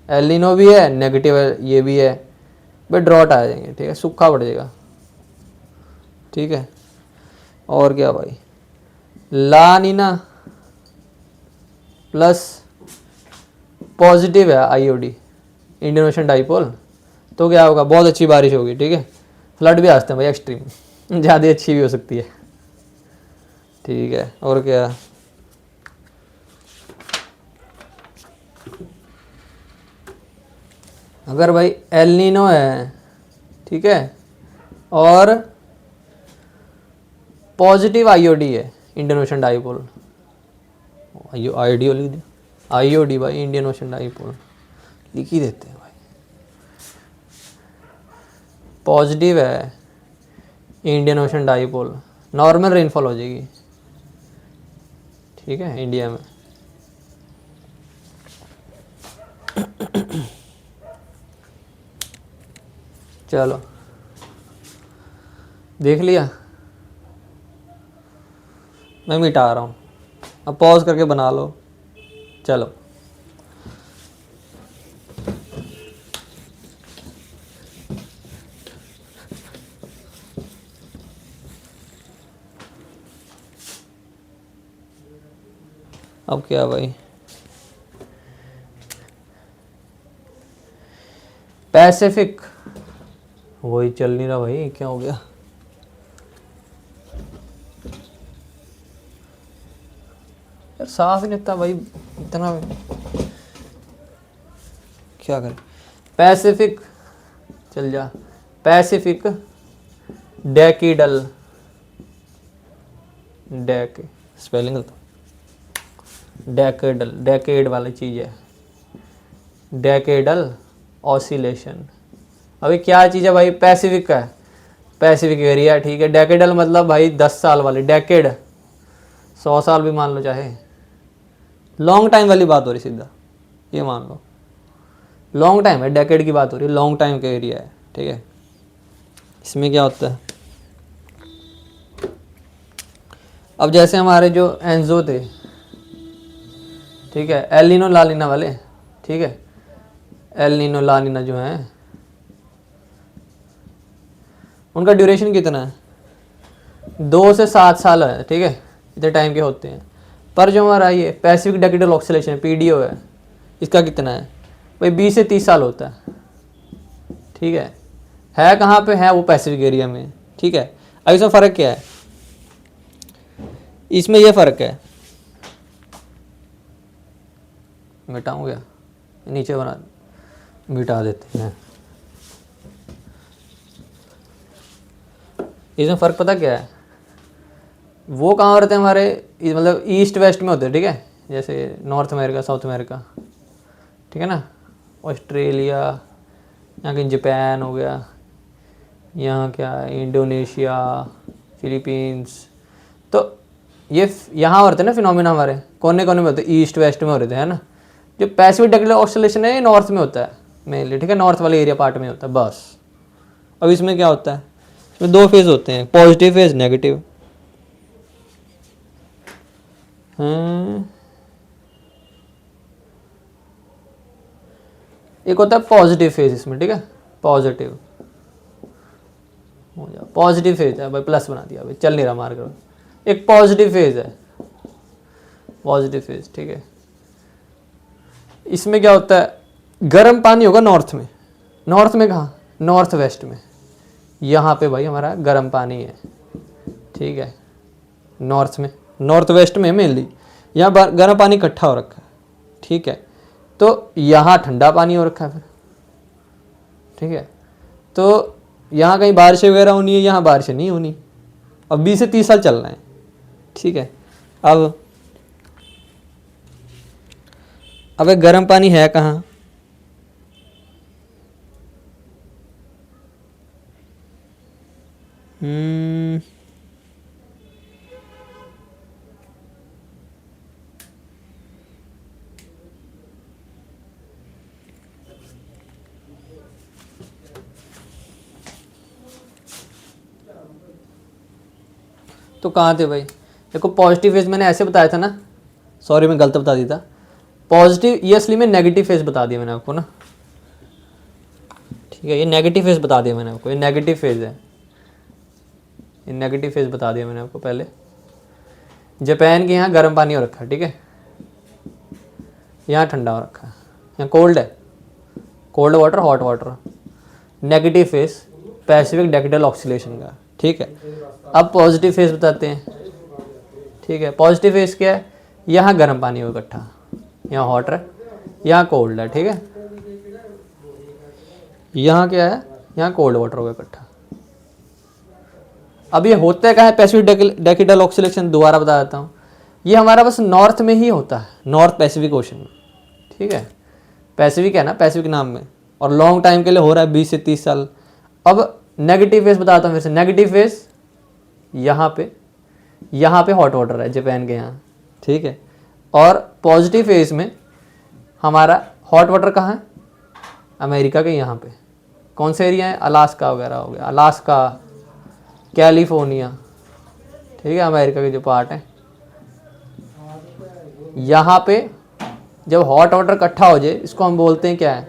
एल नीनो भी है, नेगेटिव है, ये भी है भाई, ड्रॉट आ जाएंगे, ठीक है, सूखा पड़ जाएगा, ठीक है। और क्या भाई, ला नीना प्लस पॉजिटिव है आईओडी इंडियन ओशन डाइपोल, तो क्या होगा, बहुत अच्छी बारिश होगी, ठीक है। फ्लड भी आ सकते हैं भाई, एक्सट्रीम, ज़्यादा अच्छी भी हो सकती है, ठीक है। और क्या, अगर भाई एल नीनो है, ठीक है, और पॉजिटिव आईओडी है इंडियन ओशन डाइपोल, आईओडी लिख दिया, आईओडी भाई इंडियन ओशन डाइपोल लिख ही देते हैं भाई। पॉजिटिव है Indian ocean dipole, normal rainfall हो जाएगी, ठीक है, इंडिया में। चलो देख लिया, मैं मिटा रहा हूँ, अब पॉज करके बना लो, चलो। अब क्या भाई, पैसिफिक, वही चल नहीं रहा भाई, क्या हो गया, यार साफ ही नहीं था भाई, इतना क्या करें। पैसिफिक, चल जा, पैसिफिक डेकिडल, डेक स्पेलिंग तो डेकेडल, डेकेड वाली चीज़ है, डेकेडल ऑसिलेशन। अभी क्या चीज़ है भाई, पैसिफिक का है, पैसिफिक एरिया, ठीक है। डेकेडल मतलब भाई 10 साल वाली, डेकेड 100 साल भी मान लो, चाहे लॉन्ग टाइम वाली बात हो रही, सीधा ये मान लो लॉन्ग टाइम है, डेकेड की बात हो रही है, लॉन्ग टाइम का एरिया है, ठीक है। इसमें क्या होता है, अब जैसे हमारे जो एंजो थे, ठीक है, एल नीनो ला नीना वाले, ठीक है, एल नीनो ला नीना जो है, उनका ड्यूरेशन कितना है, 2 से 7 साल है, ठीक है, इतने टाइम के होते हैं। पर जो हमारा ये पैसिफिक डेकेडल ऑक्सीलेशन पीडीओ है, इसका कितना है भाई, 20 से 30 साल होता है, ठीक है कहाँ पे है, वो पैसिफिक एरिया में, ठीक है। अब इसमें फ़र्क क्या है, इसमें ये फ़र्क है, मिटाऊँ क्या, नीचे बना मिटा देते हैं। इसमें फ़र्क पता क्या है, वो कहाँ रहते हैं हमारे, मतलब ईस्ट वेस्ट में होते हैं, ठीक है, जैसे नॉर्थ अमेरिका, साउथ अमेरिका, ठीक है ना, ऑस्ट्रेलिया, यहाँ के जापान हो गया, यहाँ क्या है, इंडोनेशिया, फिलीपींस, तो ये यहाँ होते हैं ना फिनोमिना, हमारे कोने कोने में होते हैं, ईस्ट वेस्ट में हो रहे थे, है ना। जो पैसिफिक डेकेडल ऑक्सीलेशन है ये नॉर्थ में होता है मेनली, ठीक है, नॉर्थ वाले एरिया पार्ट में होता है बस। अब इसमें क्या होता है, इसमें 2 फेज होते हैं, पॉजिटिव फेज, नेगेटिव। एक होता है पॉजिटिव फेज इसमें, ठीक है, पॉजिटिव हो जाए, पॉजिटिव फेज है भाई, प्लस बना दिया भाई, चल नहीं रहा मार्कर, एक पॉजिटिव फेज है, पॉजिटिव फेज, ठीक है। इसमें क्या होता है, गर्म पानी होगा नॉर्थ में, नॉर्थ में कहाँ, नॉर्थ वेस्ट में, यहाँ पे भाई हमारा गर्म पानी है, ठीक है, नॉर्थ में, नॉर्थ वेस्ट में मेनली यहाँ गर्म पानी इकट्ठा हो रखा है, ठीक है। तो यहाँ ठंडा पानी हो रखा है फिर, ठीक है। तो यहाँ कहीं बारिश वगैरह होनी है, यहाँ बारिश नहीं होनी। अब 20 से 30 साल चलना है, ठीक है। अब गर्म पानी है कहाँ? तो कहाँ थे भाई? देखो पॉजिटिव फेज मैंने ऐसे बताया था ना, सॉरी मैं गलत बता दिया था। पॉजिटिव ये असली में नेगेटिव फेज बता दिया मैंने आपको ना, ठीक है। ये नेगेटिव फेज बता दिया मैंने आपको, ये नेगेटिव फेज है, ये नेगेटिव फेज बता दिया मैंने आपको पहले। जापान के यहाँ गर्म पानी हो रखा है, ठीक है, यहाँ ठंडा हो रखा है, यहाँ कोल्ड है, cold water hot water. Negative phase Pacific decadal oscillation का, ठीक है। अब पॉजिटिव फेज बताते हैं, ठीक है। पॉजिटिव फेज क्या है? यहाँ गर्म पानी हो इकट्ठा, यहाँ हॉट है, यहाँ कोल्ड है, ठीक है। यहाँ क्या है? यहाँ कोल्ड वाटर होगा इकट्ठा। अब ये होता है कहाँ है पैसिफिक डेकेडल ऑक्सीलेशन? दोबारा बता देता हूँ, ये हमारा बस नॉर्थ में ही होता है, नॉर्थ पैसिफिक ओशन में, ठीक है। पैसिफिक है ना, पैसिफिक नाम में, और लॉन्ग टाइम के लिए हो रहा है 20 से 30 साल। अब नेगेटिव फेज बताता हूँ फिर से। नेगेटिव फेज यहाँ पे हॉट वाटर है जापान के यहाँ, ठीक है। और पॉजिटिव फेज में हमारा हॉट वाटर कहाँ है? अमेरिका के यहाँ पे। कौन से एरिया है? अलास्का वगैरह हो गया, अलास्का, कैलिफोर्निया, ठीक है, अमेरिका के जो पार्ट हैं। यहाँ पे जब हॉट वाटर इकट्ठा हो जाए, इसको हम बोलते हैं क्या है?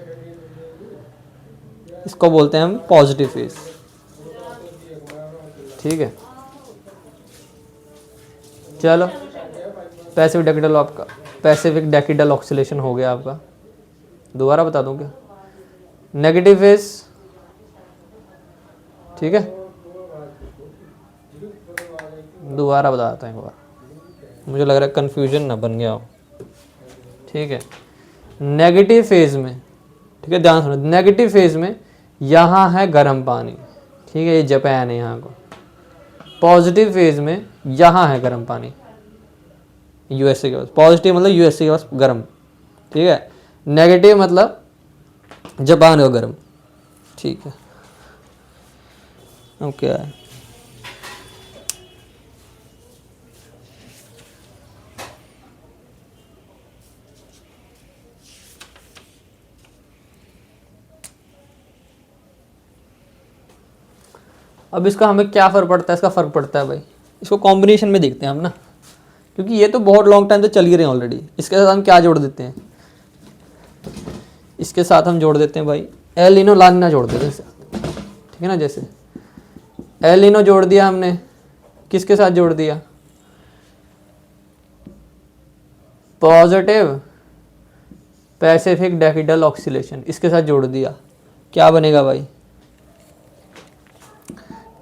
इसको बोलते हैं हम पॉजिटिव फेज, ठीक है। चलो पैसिफिक डेकेडल ऑक्सीलेशन हो गया आपका। दोबारा बता दूं क्या? नेगेटिव फेज, ठीक है, दोबारा बताता हूँ एक बार, मुझे लग रहा है कन्फ्यूजन ना बन गया हो, ठीक है। नेगेटिव फेज में, ठीक है, ध्यान सुनो, नेगेटिव फेज में यहाँ है गर्म पानी, ठीक है, ये जापान है यहाँ को। पॉजिटिव फेज में यहाँ है गर्म पानी, यूएसए के पास। पॉजिटिव मतलब यूएसए के पास गर्म, ठीक है। नेगेटिव मतलब जापान का गर्म, ठीक है। अब क्या है? अब इसका हमें क्या फ़र्क पड़ता है? इसका फ़र्क पड़ता है भाई, इसको कॉम्बिनेशन में देखते हैं हम ना, क्योंकि ये तो बहुत लॉन्ग टाइम से चल ही रहे हैं ऑलरेडी। इसके साथ हम क्या जोड़ देते हैं? इसके साथ हम जोड़ देते हैं भाई एल नीनो ला नीना जोड़ देते हैं, ठीक है ना। जैसे एल नीनो जोड़ दिया हमने, किसके साथ जोड़ दिया? पॉजिटिव पैसिफिक डेकेडल ऑक्सीलेशन, इसके साथ जोड़ दिया। क्या बनेगा भाई?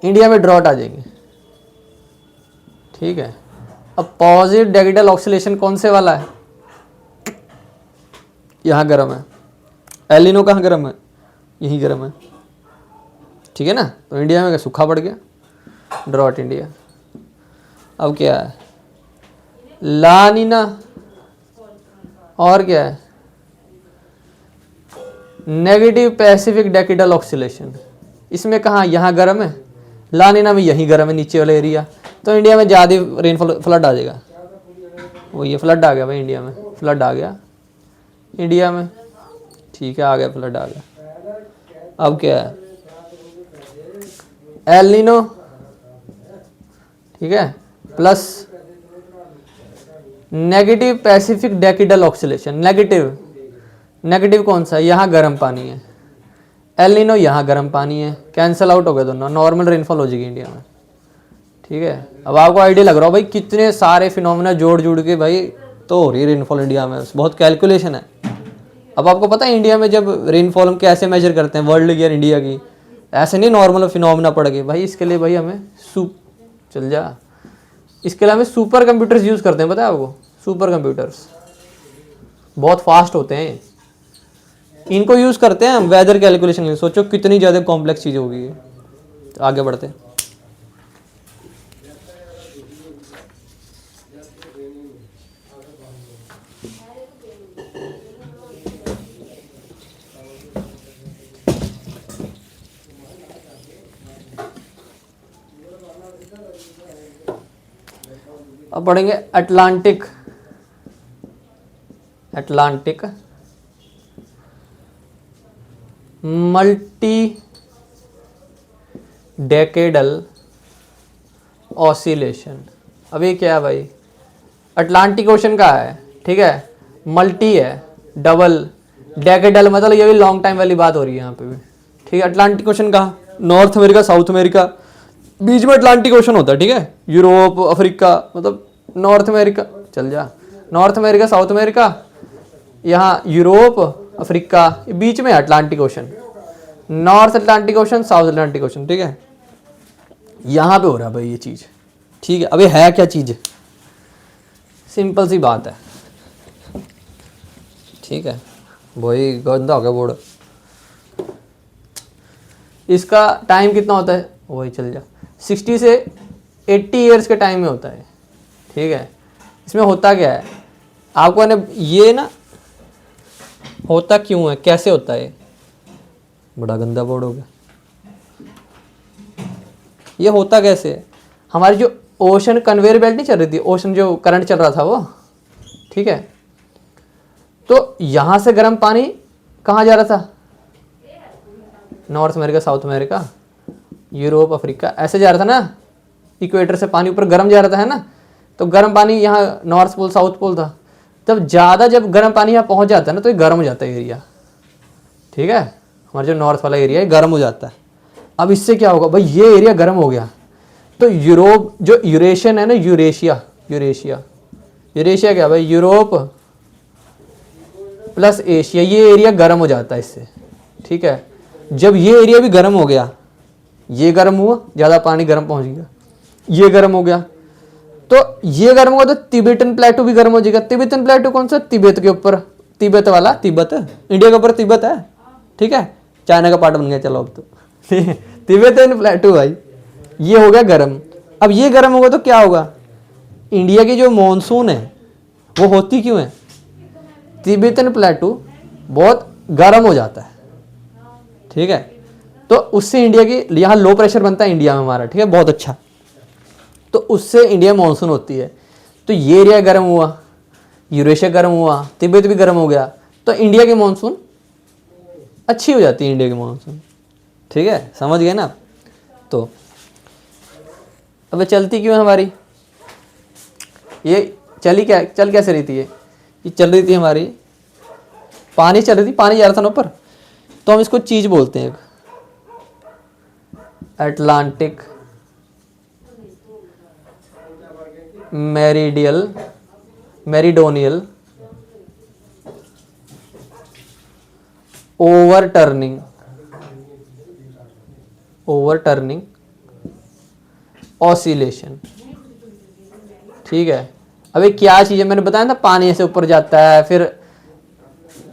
इंडिया में ड्रॉट आ जाएंगे, ठीक है। अब पॉजिटिव डेकेडल ऑक्सीलेशन कौन से वाला है? यहाँ गर्म है। एल नीनो कहाँ गर्म है? यही गर्म है, ठीक है ना। तो इंडिया में सूखा पड़ गया, ड्रॉट इंडिया। अब क्या है? ला नीना, और क्या है? Negative Pacific decadal oscillation. इसमें कहाँ? यहाँ गर्म है, ला नीना में यही गर्म है, नीचे वाला एरिया। तो इंडिया में ज़्यादा रेनफॉल, फ्लड आ जाएगा। वो ये फ्लड आ गया भाई, इंडिया में फ्लड आ गया, इंडिया में, ठीक है, आ गया, फ्लड आ गया। अब क्या है? एल नीनो, ठीक है, plus negative Pacific decadal oscillation. Negative कौन सा है? यहाँ गर्म पानी है, एल नीनो यहाँ गर्म पानी है, कैंसल आउट हो गया दोनों, नॉर्मल रेनफॉल हो जाएगी इंडिया में, ठीक है। अब आपको आइडिया लग रहा हो भाई कितने सारे फिनोमेना जोड़ के भाई तो हो रही है रेनफॉल इंडिया में, बहुत कैलकुलेशन है। अब आपको पता है इंडिया में जब रेनफॉल हम कैसे मेजर करते हैं, वर्ल्ड की और इंडिया की, ऐसे नहीं नॉर्मल फिनोमिना पढ़ के भाई, इसके लिए भाई हमें चल जा, इसके लिए हमें सुपर कंप्यूटर्स यूज़ करते हैं, पता है आपको? सुपर कंप्यूटर्स बहुत फास्ट होते हैं, इनको यूज़ करते हैं हम वेदर कैलकुलेशन के लिए। सोचो कितनी ज़्यादा कॉम्प्लेक्स चीज़ होगी ये। तो आगे बढ़ते हैं। अब पढ़ेंगे अटलांटिक मल्टी डेकेडल ऑसिलेशन। अब ये क्या है भाई? अटलांटिक ओशन का है, ठीक है, मल्टी है, डबल, डेकेडल मतलब ये भी लॉन्ग टाइम वाली बात हो रही है यहाँ पे भी, ठीक है। अटलांटिक ओशन का नॉर्थ अमेरिका, साउथ अमेरिका, बीच में अटलांटिक ओशन होता है, ठीक है। यूरोप, अफ्रीका, मतलब नॉर्थ अमेरिका, चल जा, नॉर्थ अमेरिका, साउथ अमेरिका, यहाँ यूरोप, अफ्रीका, बीच में Atlantic ocean, north Atlantic ocean, south Atlantic ocean, ठीक है। यहाँ पे हो रहा है भाई ये चीज़, ठीक है। अबे है क्या चीज़? सिंपल सी बात है, ठीक है। वही गंदा हो गया बोर्ड। इसका टाइम कितना होता है? वही चल जा, 60 से 80 ईयर्स के टाइम में होता है, ठीक है। इसमें होता क्या है आपको ने ये ना, होता क्यों है, कैसे होता है? बड़ा गंदा बोर्ड हो गया। ये होता कैसे है? हमारी जो ओशन कन्वेयर बेल्ट नहीं चल रही थी, ओशन जो करंट चल रहा था वो, ठीक है, तो यहाँ से गर्म पानी कहाँ जा रहा था? North America, south America, Europe, Africa, ऐसे जा रहा था ना। इक्वेटर से पानी ऊपर गर्म जा रहा था, है ना। तो गर्म पानी यहाँ नॉर्थ पोल, साउथ पोल था। तब ज़्यादा जब गर्म पानी यहाँ पहुँच जाता है ना, तो ये गर्म हो जाता है एरिया, ठीक है। हमारा जो नॉर्थ वाला एरिया है गर्म हो जाता है। अब इससे क्या होगा भाई? ये एरिया गर्म हो गया तो यूरोप, जो यूरेशियन है ना, यूरेशिया क्या भाई? यूरोप प्लस एशिया, ये एरिया गर्म हो जाता है इससे, ठीक है। जब ये एरिया भी गर्म हो गया, ये गर्म हुआ, ज़्यादा पानी गर्म पहुंच गया, ये गर्म हो गया, तो ये गर्म होगा तो तिब्बतन प्लेटू भी गर्म हो जाएगा। तिब्बतन प्लेटू कौन सा? तिब्बत के ऊपर, तिब्बत वाला, तिब्बत इंडिया के ऊपर तिब्बत है, ठीक है, चाइना का पार्ट बन गया, चलो अब तो तिब्बतन प्लेटू भाई, ये हो गया गर्म। अब ये गर्म होगा तो क्या होगा? इंडिया की जो मानसून है वो होती क्यों है? तिब्बतन प्लेटू बहुत गर्म हो जाता है, ठीक है, तो उससे इंडिया की यहाँ लो प्रेशर बनता है इंडिया में हमारा, ठीक है, बहुत अच्छा, तो उससे इंडिया मानसून होती है। तो ये एरिया गर्म हुआ, यूरेशिया गर्म हुआ, तिब्बत भी गर्म हो गया, तो इंडिया की मानसून अच्छी हो जाती है, इंडिया की मानसून, ठीक है, समझ गए ना। तो अब चलती क्यों है हमारी? ये चल कैसे रही थी? ये चल रही थी हमारी, पानी चल रही थी, पानी जा रहा था ना ऊपर, तो हम इसको चीज बोलते हैं, अटलांटिक मेरीडोनियल ओवरटर्निंग ऑसिलेशन, ठीक है। अभी क्या चीज़ है? मैंने बताया था पानी ऐसे ऊपर जाता है, फिर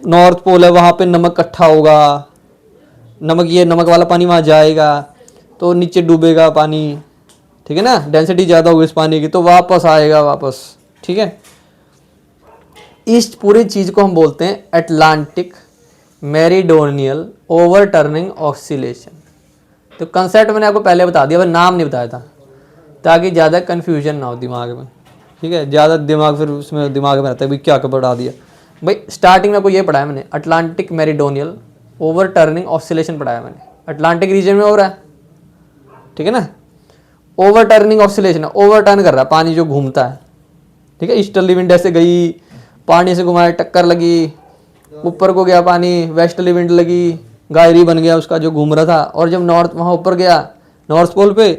नॉर्थ पोल है, वहाँ पे नमक इकट्ठा होगा, नमक वाला पानी वहाँ जाएगा तो नीचे डूबेगा पानी, ठीक है ना, डेंसिटी ज़्यादा होगी इस पानी की, तो वापस आएगा वापस, ठीक है। इस पूरी चीज़ को हम बोलते हैं अटलांटिक मेरीडोनियल ओवरटर्निंग ऑसिलेशन। तो कंसेप्ट मैंने आपको पहले बता दिया, नाम नहीं बताया था, ताकि ज़्यादा कन्फ्यूजन ना हो दिमाग में, ठीक है। ज़्यादा दिमाग फिर उसमें दिमाग में रहता है भाई क्या बढ़ा दिया। भाई स्टार्टिंग में आपको ये पढ़ाया मैंने, अटलांटिक मेरीडोनियल ओवरटर्निंग ऑसिलेशन पढ़ाया मैंने। अटलांटिक रीजन में हो रहा है, ठीक है ना। ओवरटर्निंग ऑसिलेशन, ओवरटर्न कर रहा है पानी जो घूमता है, ठीक है। ईस्टर्ली विंड ऐसे गई, पानी से घुमाया, टक्कर लगी, ऊपर को गया पानी, वेस्टर्ली विंड लगी, गायरी बन गया उसका जो घूम रहा था, और जब नॉर्थ वहाँ ऊपर गया नॉर्थ पोल पे,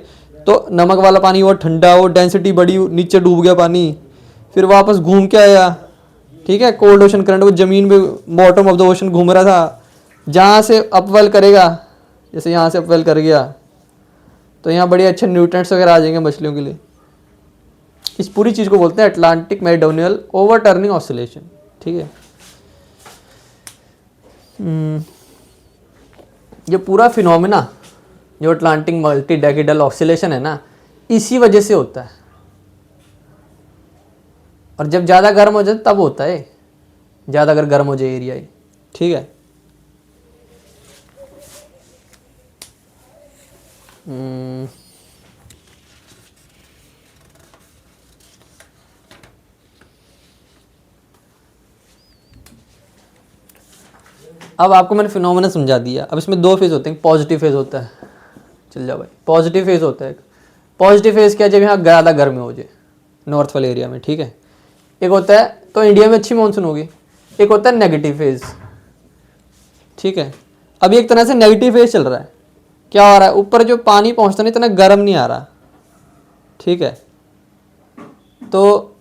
तो नमक वाला पानी और ठंडा, और डेंसिटी बढ़ी, नीचे डूब गया पानी, फिर वापस घूम के आया, ठीक है। कोल्ड ओशन करंट, वो जमीन पे बॉटम ऑफ द ओशन घूम रहा था, जहाँ से अपवेल करेगा, जैसे यहाँ से अपवेल कर गया तो यहाँ बड़े अच्छे न्यूट्रिएंट्स वगैरह आ जाएंगे मछलियों के लिए। इस पूरी चीज़ को बोलते हैं अटलांटिक मेरीडोनियल ओवरटर्निंग ऑसिलेशन। ठीक है, ये पूरा फिनोमेना जो अटलांटिक मल्टी डेकेडल ऑसिलेशन है ना, इसी वजह से होता है। और जब ज़्यादा गर्म हो जाए तब होता है, ज़्यादा अगर गर्म हो जाए एरिया ही। ठीक है, अब आपको मैंने फिनोमेना समझा दिया। अब इसमें दो फेज होते हैं, पॉजिटिव फेज होता है। चल जाओ भाई, पॉजिटिव फेज होता है। पॉजिटिव फेज क्या, जब यहाँ ज़्यादा गर्मी हो जाए नॉर्थ वाले एरिया में। ठीक है, एक होता है तो इंडिया में अच्छी मानसून होगी, एक होता है नेगेटिव फेज। ठीक है, अभी एक तरह से नेगेटिव फेज चल रहा है। क्या हो रहा है, ऊपर जो पानी पहुँचता नहीं इतना गर्म नहीं आ रहा। ठीक है, तो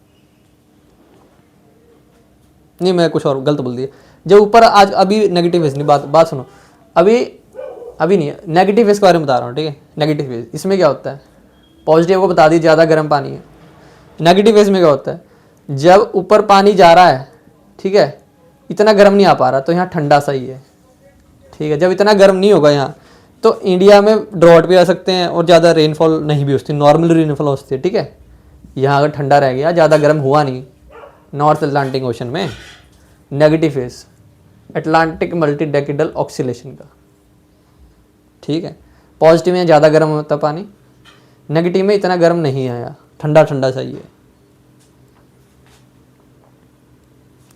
नहीं, मैं कुछ और गलत बोल दिया। जब ऊपर आज अभी नेगेटिव फेज नहीं, बात सुनो, अभी नहीं है, नेगेटिव फेज के बारे में बता रहा हूँ। ठीक है, नेगेटिव फेज इसमें क्या होता है, पॉजिटिव को बता दी ज़्यादा गर्म पानी है। नेगेटिव फेज में क्या होता है, जब ऊपर पानी जा रहा है, ठीक है, इतना गर्म नहीं आ पा रहा तो यहाँ ठंडा सा ही है। ठीक है, जब इतना गर्म नहीं होगा यहाँ तो इंडिया में ड्रॉट भी आ सकते हैं और ज़्यादा रेनफॉल नहीं भी होती, नॉर्मल रेनफॉल होती है। ठीक है, यहाँ अगर ठंडा रह गया, ज़्यादा गर्म हुआ नहीं नॉर्थ अटलांटिक ओशन में, negative phase Atlantic multi decadal oscillation का। ठीक है, पॉजिटिव में ज़्यादा गर्म होता पानी, नेगेटिव में इतना गर्म नहीं आया, ठंडा ठंडा सा ही है।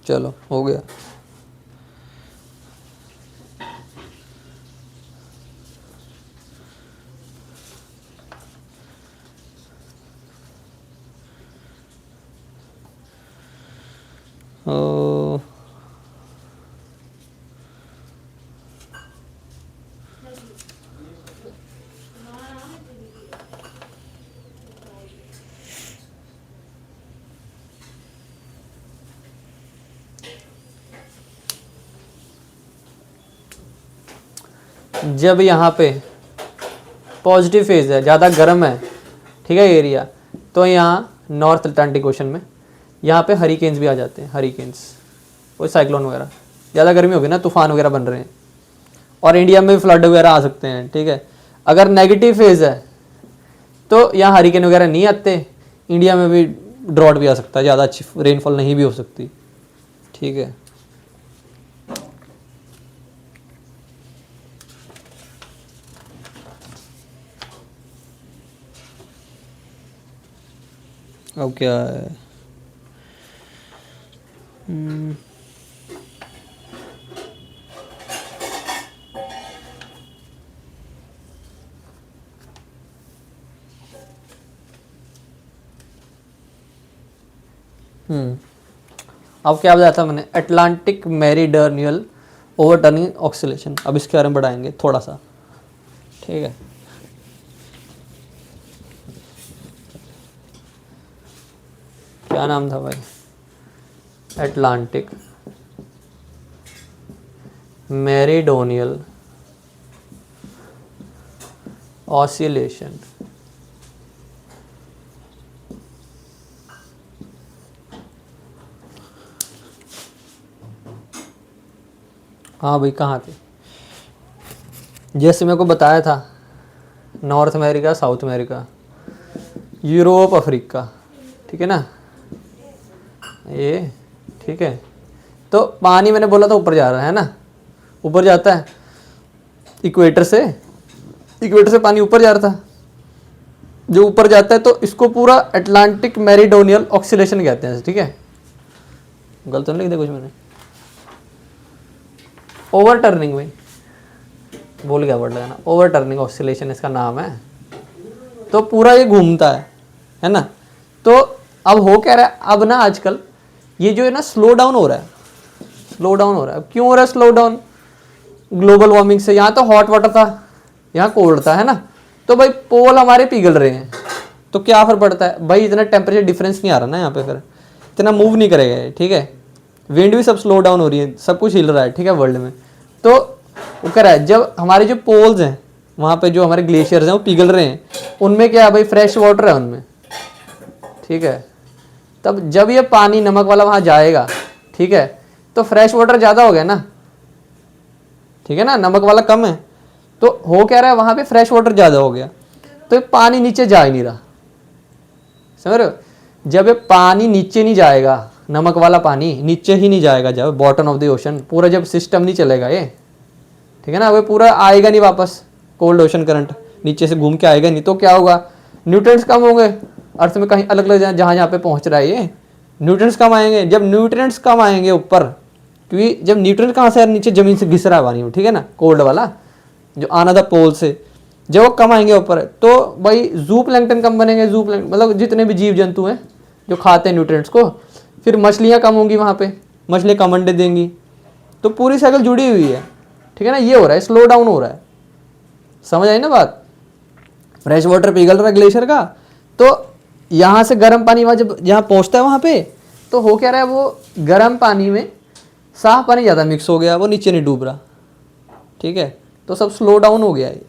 चलो हो गया। ओ जब यहाँ पे पॉजिटिव फेज है, ज़्यादा गर्म है, ठीक है एरिया, तो यहाँ नॉर्थ अटलांटिक ओशन में यहाँ पे हरिकेन्स भी आ जाते हैं। हरिकेन्स कोई साइक्लोन वगैरह, ज़्यादा गर्मी होगी ना, तूफान वगैरह बन रहे हैं, और इंडिया में भी फ्लड वगैरह आ सकते हैं। ठीक है, अगर नेगेटिव फेज है तो यहाँ हरिकेन वगैरह नहीं आते, इंडिया में भी ड्रॉट भी आ सकता है, ज़्यादा अच्छी रेनफॉल नहीं भी हो सकती। ठीक है, अब क्या है, अब क्या बताया था मैंने, अटलांटिक मेरीडोनियल ओवरटर्निंग ऑक्सीलेशन। अब इसके बारे में बढ़ाएंगे थोड़ा सा। ठीक है, क्या नाम था भाई, अटलांटिक मेरीडोनियल ऑसिलेशन। हाँ भाई, कहाँ थे, जैसे मेरे को बताया था, north America, south America, Europe, Africa. ठीक है ना, ये ठीक है। तो पानी मैंने बोला था ऊपर जा रहा है ना, ऊपर जाता है इक्वेटर से पानी ऊपर जा रहा था। जो ऊपर जाता है तो इसको पूरा अटलांटिक मेरीडोनियल ऑक्सीलेशन कहते हैं। ठीक है, गलत तो नहीं लिख दिया कुछ मैंने, ओवरटर्निंग में बोल गया वर्ड लगाना, ओवरटर्निंग ऑक्सीलेशन इसका नाम है। तो पूरा ये घूमता है ना। तो अब हो क्या रहा है, अब ना आजकल ये जो है ना स्लो डाउन हो रहा है, अब क्यों हो रहा है स्लो डाउन, ग्लोबल वार्मिंग से। यहाँ तो हॉट वाटर था, यहाँ कोल्ड था, है ना। तो भाई पोल हमारे पिघल रहे हैं, तो क्या फर्क पड़ता है भाई, इतना टेम्परेचर डिफरेंस नहीं आ रहा ना यहाँ पे, फिर इतना मूव नहीं करेगा ये। ठीक है, विंड भी सब स्लो डाउन हो रही है, सब कुछ हिल रहा है। ठीक है, वर्ल्ड में। तो वो कह रहा है जब हमारे जो पोल्स हैं वहाँ पे जो हमारे ग्लेशियर्स हैं वो पिघल रहे हैं, उनमें क्या है भाई, फ्रेश वाटर है उनमें, ठीक है। तब जब ये पानी नमक वाला वहाँ जाएगा, ठीक है, तो फ्रेश वाटर ज़्यादा हो गया ना, ठीक है ना, नमक वाला कम है, तो हो क्या रहा है वहाँ पे, फ्रेश वाटर ज़्यादा हो गया, तो ये पानी नीचे जा ही नहीं रहा, समझ रहे हो। जब ये पानी नीचे नहीं जाएगा, नमक वाला पानी नीचे ही नहीं जाएगा, जब बॉटम ऑफ द ओशन पूरा, जब सिस्टम नहीं चलेगा ये, ठीक है ना, वो पूरा आएगा नहीं वापस, कोल्ड ओशन करंट नीचे से घूम के आएगा नहीं, तो क्या होगा, न्यूट्रिएंट्स कम होंगे अर्थ में, कहीं अलग अलग जहाँ जहाँ पे पहुँच रहा है ये, न्यूट्रिएंट्स कम आएंगे। जब न्यूट्रिएंट्स कम आएंगे ऊपर, क्योंकि जब न्यूट्रिएंट कहाँ से नीचे ज़मीन से घिस रहा है पानी में, ठीक है ना, कोल्ड वाला जो आना था पोल से, जब वो कम आएंगे ऊपर, तो भाई जू प्लैंक्टन कम बनेंगे, जू प्लैंक्टन मतलब जितने भी जीव जंतु हैं जो खाते हैं न्यूट्रिएंट्स को, फिर मछलियाँ कम होंगी वहाँ पे, मछलियाँ कम अंडे देंगी, तो पूरी साइकिल जुड़ी हुई है, ठीक है ना। ये हो रहा है, स्लो डाउन हो रहा है, समझ आई ना बात। फ्रेश वाटर पिघल रहा है ग्लेशियर का, तो यहाँ से गर्म पानी वहाँ जब यहाँ पहुँचता है वहाँ पे, तो हो क्या रहा है, वो गर्म पानी में साफ पानी ज़्यादा मिक्स हो गया, वो नीचे नहीं डूब रहा, ठीक है, तो सब स्लो डाउन हो गया है।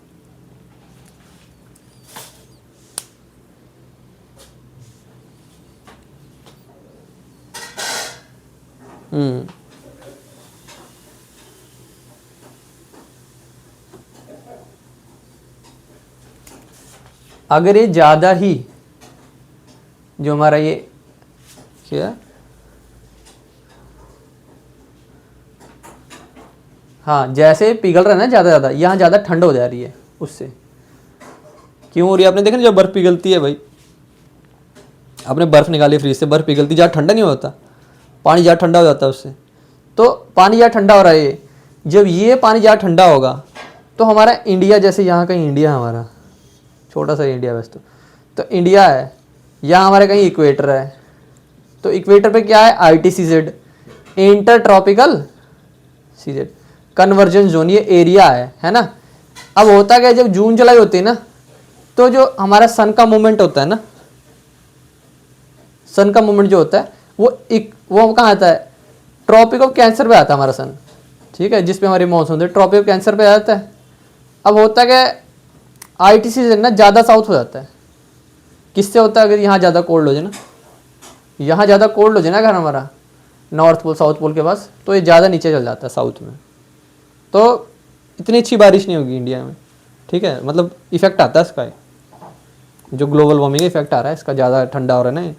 अगर ये ज़्यादा ही जो हमारा ये क्या, हाँ जैसे पिघल रहा है ना ज़्यादा, यहाँ ज़्यादा ठंड हो जा रही है, उससे क्यों हो रही है, आपने देखा ना, जब बर्फ़ पिघलती है भाई, आपने बर्फ़ निकाली फ्रीज से, बर्फ़ पिघलती, ज़्यादा ठंडा नहीं होता, पानी ज़्यादा ठंडा हो जाता है उससे, तो पानी ज़्यादा ठंडा हो रहा है ये, जब ये पानी ज़्यादा ठंडा होगा, तो हमारा इंडिया, जैसे यहाँ कहीं इंडिया, हमारा छोटा सा इंडिया वैसे तो इंडिया है, यहाँ हमारे कहीं इक्वेटर है, तो इक्वेटर पे क्या है, ITCZ, inter tropical CZ conversion zone, ये एरिया है ना। अब होता क्या है, जब जून जुलाई होती है ना, तो जो हमारा सन का मूवमेंट होता है ना, सन का मूवमेंट जो होता है वो कहाँ आता है, ट्रॉपिक ऑफ कैंसर पे आता है हमारा सन, ठीक है, जिसपे हमारी मानसून है, ट्रॉपिक ऑफ कैंसर पे आता है। अब होता क्या है, ITCZ ना ज़्यादा साउथ हो जाता है, किससे होता है, अगर यहाँ ज़्यादा कोल्ड हो जाए ना, यहाँ ज़्यादा कोल्ड हो जाए ना अगर हमारा नॉर्थ पोल साउथ पोल के पास, तो ये ज़्यादा नीचे चल जाता है साउथ में, तो इतनी अच्छी बारिश नहीं होगी इंडिया में, ठीक है, मतलब इफेक्ट आता है इसका, जो ग्लोबल वार्मिंग इफेक्ट आ रहा है इसका, ज़्यादा ठंडा हो रहा है ना।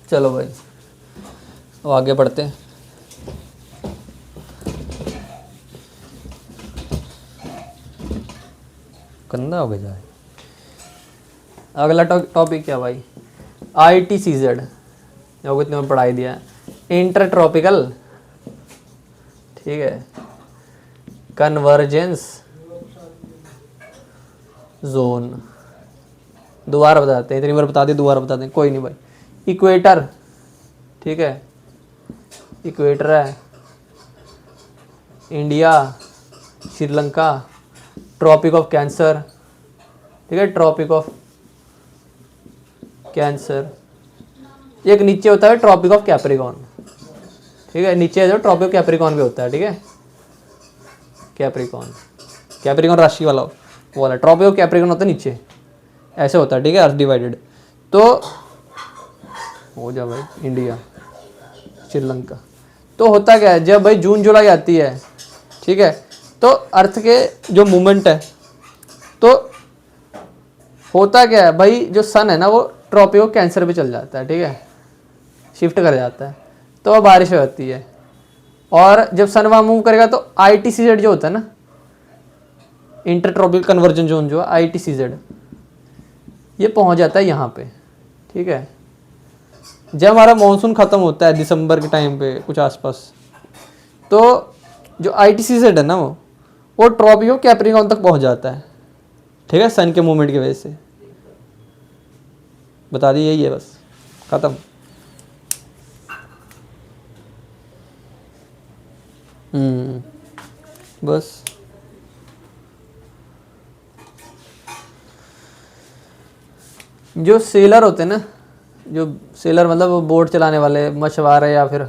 चलो भाई अब आगे बढ़ते हैं। गंदा हो गया जाए। अगला टॉपिक क्या भाई, ITCZ, जो तुमने पढ़ाई दिया, इंटर ट्रॉपिकल, ठीक है, कन्वर्जेंस जोन, दोबारा बताते हैं, इतनी बार बता दें, दोबारा बताते हैं, कोई नहीं भाई। इक्वेटर, ठीक है, इक्वेटर है, India, Sri Lanka, tropic of cancer, ठीक है, ट्रॉपिक ऑफ कैंसर, एक नीचे होता है ट्रॉपिक ऑफ कैप्रिकॉर्न, ठीक है, नीचे जो ट्रॉपिक ऑफ कैप्रिकॉर्न भी होता है, ठीक है, कैप्रिकॉर्न राशि वाला वो वाला ट्रॉपिक ऑफ कैप्रिकॉर्न होता है नीचे, ऐसे होता है, ठीक है, अर्थ डिवाइडेड। तो हो जा भाई, इंडिया, श्रीलंका, तो होता क्या है, जब भाई जून जुलाई आती है, ठीक है, तो अर्थ के जो मूवमेंट है, तो होता क्या है भाई, जो सन है ना वो ट्रॉपिक ऑफ कैंसर पे चल जाता है, ठीक है, शिफ्ट कर जाता है, तो वह बारिश हो जाती है। और जब सन वहाँ मूव करेगा तो ITCZ जो होता है ना, इंटर ट्रॉपिकल कन्वर्जन जोन जो है ITCZ, ये पहुँच जाता है यहाँ पे, ठीक है। जब हमारा मानसून ख़त्म होता है दिसंबर के टाइम पे कुछ आसपास, तो जो ITCZ है ना वो ट्रॉपिक ऑफ कैप्रिकॉर्न तक पहुँच जाता है, ठीक है, सन के मूवमेंट की वजह से। बता दी, यही है बस, ख़त्म। बस जो सेलर होते हैं ना, जो सेलर मतलब वो बोट चलाने वाले मछुआरे या फिर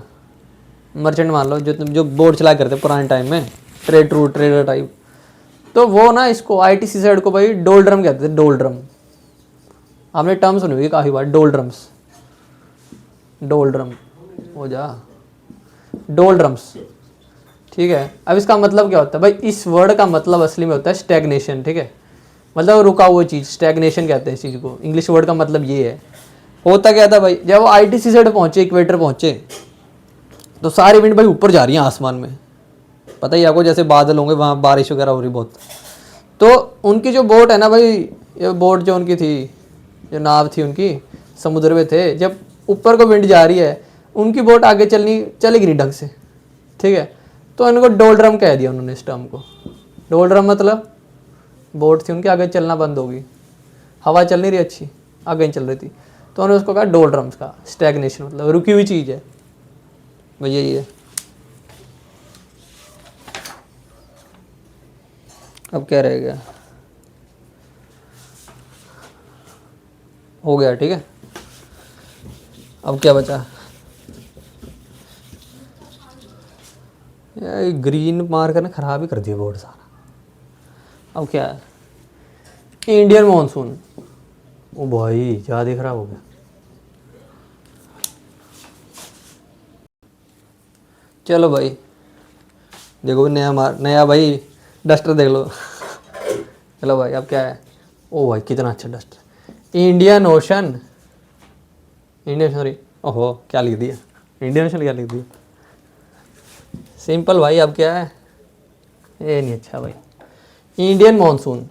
मर्चेंट मान लो, जो बोट चला करते पुराने टाइम में, ट्रेडर टाइप, तो वो ना इसको आईटीसी साइड को भाई डोल्ड्रम कहते थे। डोल्ड्रम आपने टर्म सुनी होगी काफ़ी बार, डोल्ड्रम्स, डोल्ड्रम हो जा, डोल्ड्रम्स, ठीक है। अब इसका मतलब क्या होता है भाई, इस वर्ड का मतलब असली में होता है स्टैग्नेशन, ठीक है, मतलब रुका हुआ चीज़, स्टैग्नेशन कहते हैं इस चीज़ को, इंग्लिश वर्ड का मतलब ये है। होता क्या था भाई, जब वो आईटीसी साइड पहुंचे, इक्वेटर पहुंचे, तो सारी विंड भाई ऊपर जा रही है आसमान में, पता ही आपको, जैसे बादल होंगे वहाँ बारिश वगैरह हो रही बहुत। तो उनकी जो बोट है ना भाई, ये बोट जो उनकी थी, जो नाव थी उनकी, समुद्र में थे, जब ऊपर को विंड जा रही है, उनकी बोट आगे चलेगी नहीं ढंग से, ठीक है। तो इनको डोल्ड्रम कह दिया उन्होंने इस टर्म को। डोल्ड्रम मतलब बोट थी उनकी, आगे चलना बंद होगी, हवा चल नहीं रही अच्छी, आगे नहीं चल रही थी, तो उन्होंने उसको कहा डोल्ड्रम्स का, स्टैग्नेशन मतलब रुकी हुई चीज़ है भैया ये। अब क्या रह गया, हो गया, ठीक है। अब क्या बचा, यार ग्रीन मार्कर ने ख़राब ही कर दिया बोर्ड सारा। अब क्या है, इंडियन मॉनसून, ओ भाई ज़्यादा ही ख़राब हो गया। चलो भाई देखो नया भाई डस्टर देख लो। चलो भाई अब क्या है, ओ भाई कितना अच्छा duster, Indian ocean, Indian sorry, ओहो क्या लिख दिया, इंडियन ओशन क्या लिख दिया, सिंपल भाई। अब क्या है, ये नहीं अच्छा भाई, इंडियन मॉनसून,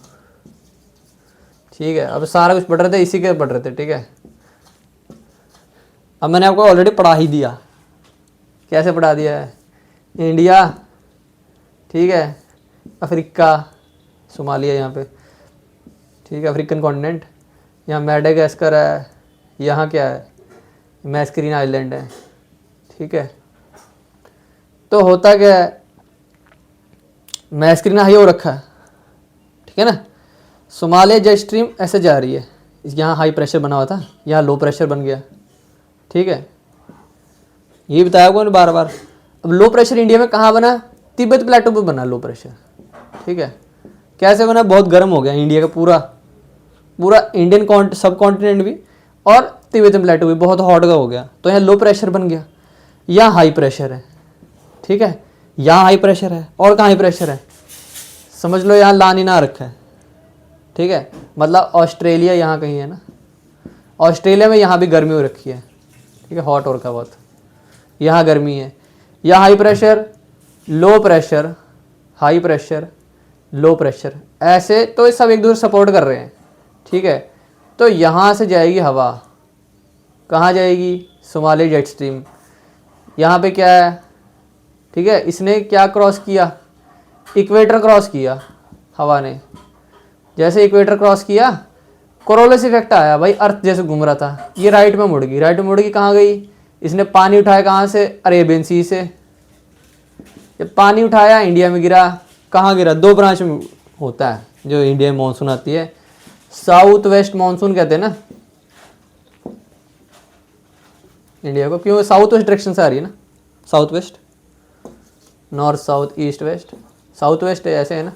ठीक है। अब सारा कुछ पढ़ रहे थे, इसी के पढ़ रहे थे, ठीक है। अब मैंने आपको ऑलरेडी पढ़ा ही दिया, कैसे पढ़ा दिया है, इंडिया, ठीक है, अफ्रीका, सोमालिया यहाँ पे, ठीक है, अफ्रीकन कॉन्टिनेंट, यहाँ मैडागास्कर है, यहाँ क्या है, मैस्करीन आइलैंड है, ठीक है। तो होता क्या है, मैस्करीन हाई हो रखा है, ठीक है ना, सोमालिया जेट स्ट्रीम ऐसे जा रही है, यहाँ हाई प्रेशर बना हुआ था, यहाँ लो प्रेशर बन गया, ठीक है, ये बताया कौन बार बार। अब लो प्रेशर इंडिया में कहाँ बना, तिब्बत प्लेटो पे बना लो प्रेशर, ठीक है। कैसे बना, बहुत गर्म हो गया इंडिया का पूरा इंडियन सब कॉन्टिनेंट भी, और तिब्बतन प्लेटो भी बहुत हॉट का हो गया, तो यहाँ लो प्रेशर बन गया, यहाँ हाई प्रेशर है, ठीक है, यहाँ हाई प्रेशर है, और कहाँ हाई प्रेशर है, समझ लो यहाँ ला नीना रखा है, ठीक है, मतलब ऑस्ट्रेलिया यहाँ कहीं है ना, ऑस्ट्रेलिया में यहाँ भी गर्मी हो रखी है, ठीक है, हॉट हो रखा बहुत, यहाँ गर्मी है, यहाँ high pressure, low pressure, high pressure, low pressure, ऐसे तो ये सब एक दूसरे सपोर्ट कर रहे हैं, ठीक है। तो यहाँ से जाएगी हवा, कहाँ जाएगी, सोमालिया जेट स्ट्रीम, यहाँ पे क्या है, ठीक है, इसने क्या क्रॉस किया, इक्वेटर क्रॉस किया हवा ने, जैसे इक्वेटर क्रॉस किया, कोरोलस इफेक्ट आया भाई, अर्थ जैसे घूम रहा था, ये राइट में मुड़ गई, कहाँ गई, इसने पानी उठाया कहाँ से, अरेबियन सी से, जब पानी उठाया इंडिया में गिरा, कहाँ गिरा, दो ब्रांच में होता है जो इंडिया में मानसून आती है, साउथ वेस्ट मानसून कहते हैं ना इंडिया को, क्यों साउथ वेस्ट डायरेक्शन से आ रही है ना, south west, north south east west, south west ऐसे है ना,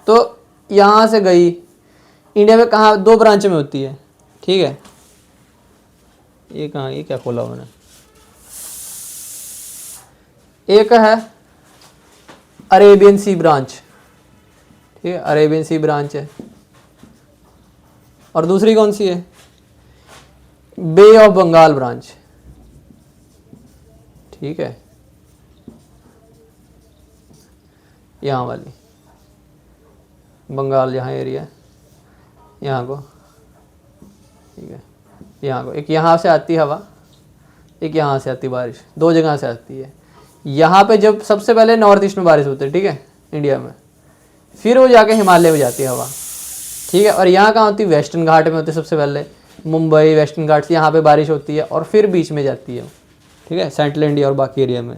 तो यहाँ से गई इंडिया में, कहाँ दो ब्रांच में होती है, ठीक है। ये कहाँ, ये क्या खोला मैंने, एक है अरेबियन सी ब्रांच, ठीक है, अरेबियन सी ब्रांच है, और दूसरी कौन सी है, बे ऑफ बंगाल ब्रांच, ठीक है, यहाँ वाली बंगाल जहाँ एरिया है, यहाँ को, ठीक है, यहाँ को, एक यहाँ से आती हवा, एक यहाँ से आती बारिश, दो जगह से आती है। यहाँ पे जब सबसे पहले नॉर्थ ईस्ट में बारिश होती है, ठीक है, इंडिया में, फिर वो जाके हिमालय में जाती है हवा, ठीक है, और यहाँ कहाँ होती है, वेस्टर्न घाट में होती है सबसे पहले, मुंबई वेस्टर्न घाट से यहाँ पे बारिश होती है, और फिर बीच में जाती है, ठीक है, सेंट्रल इंडिया और बाकी एरिया में।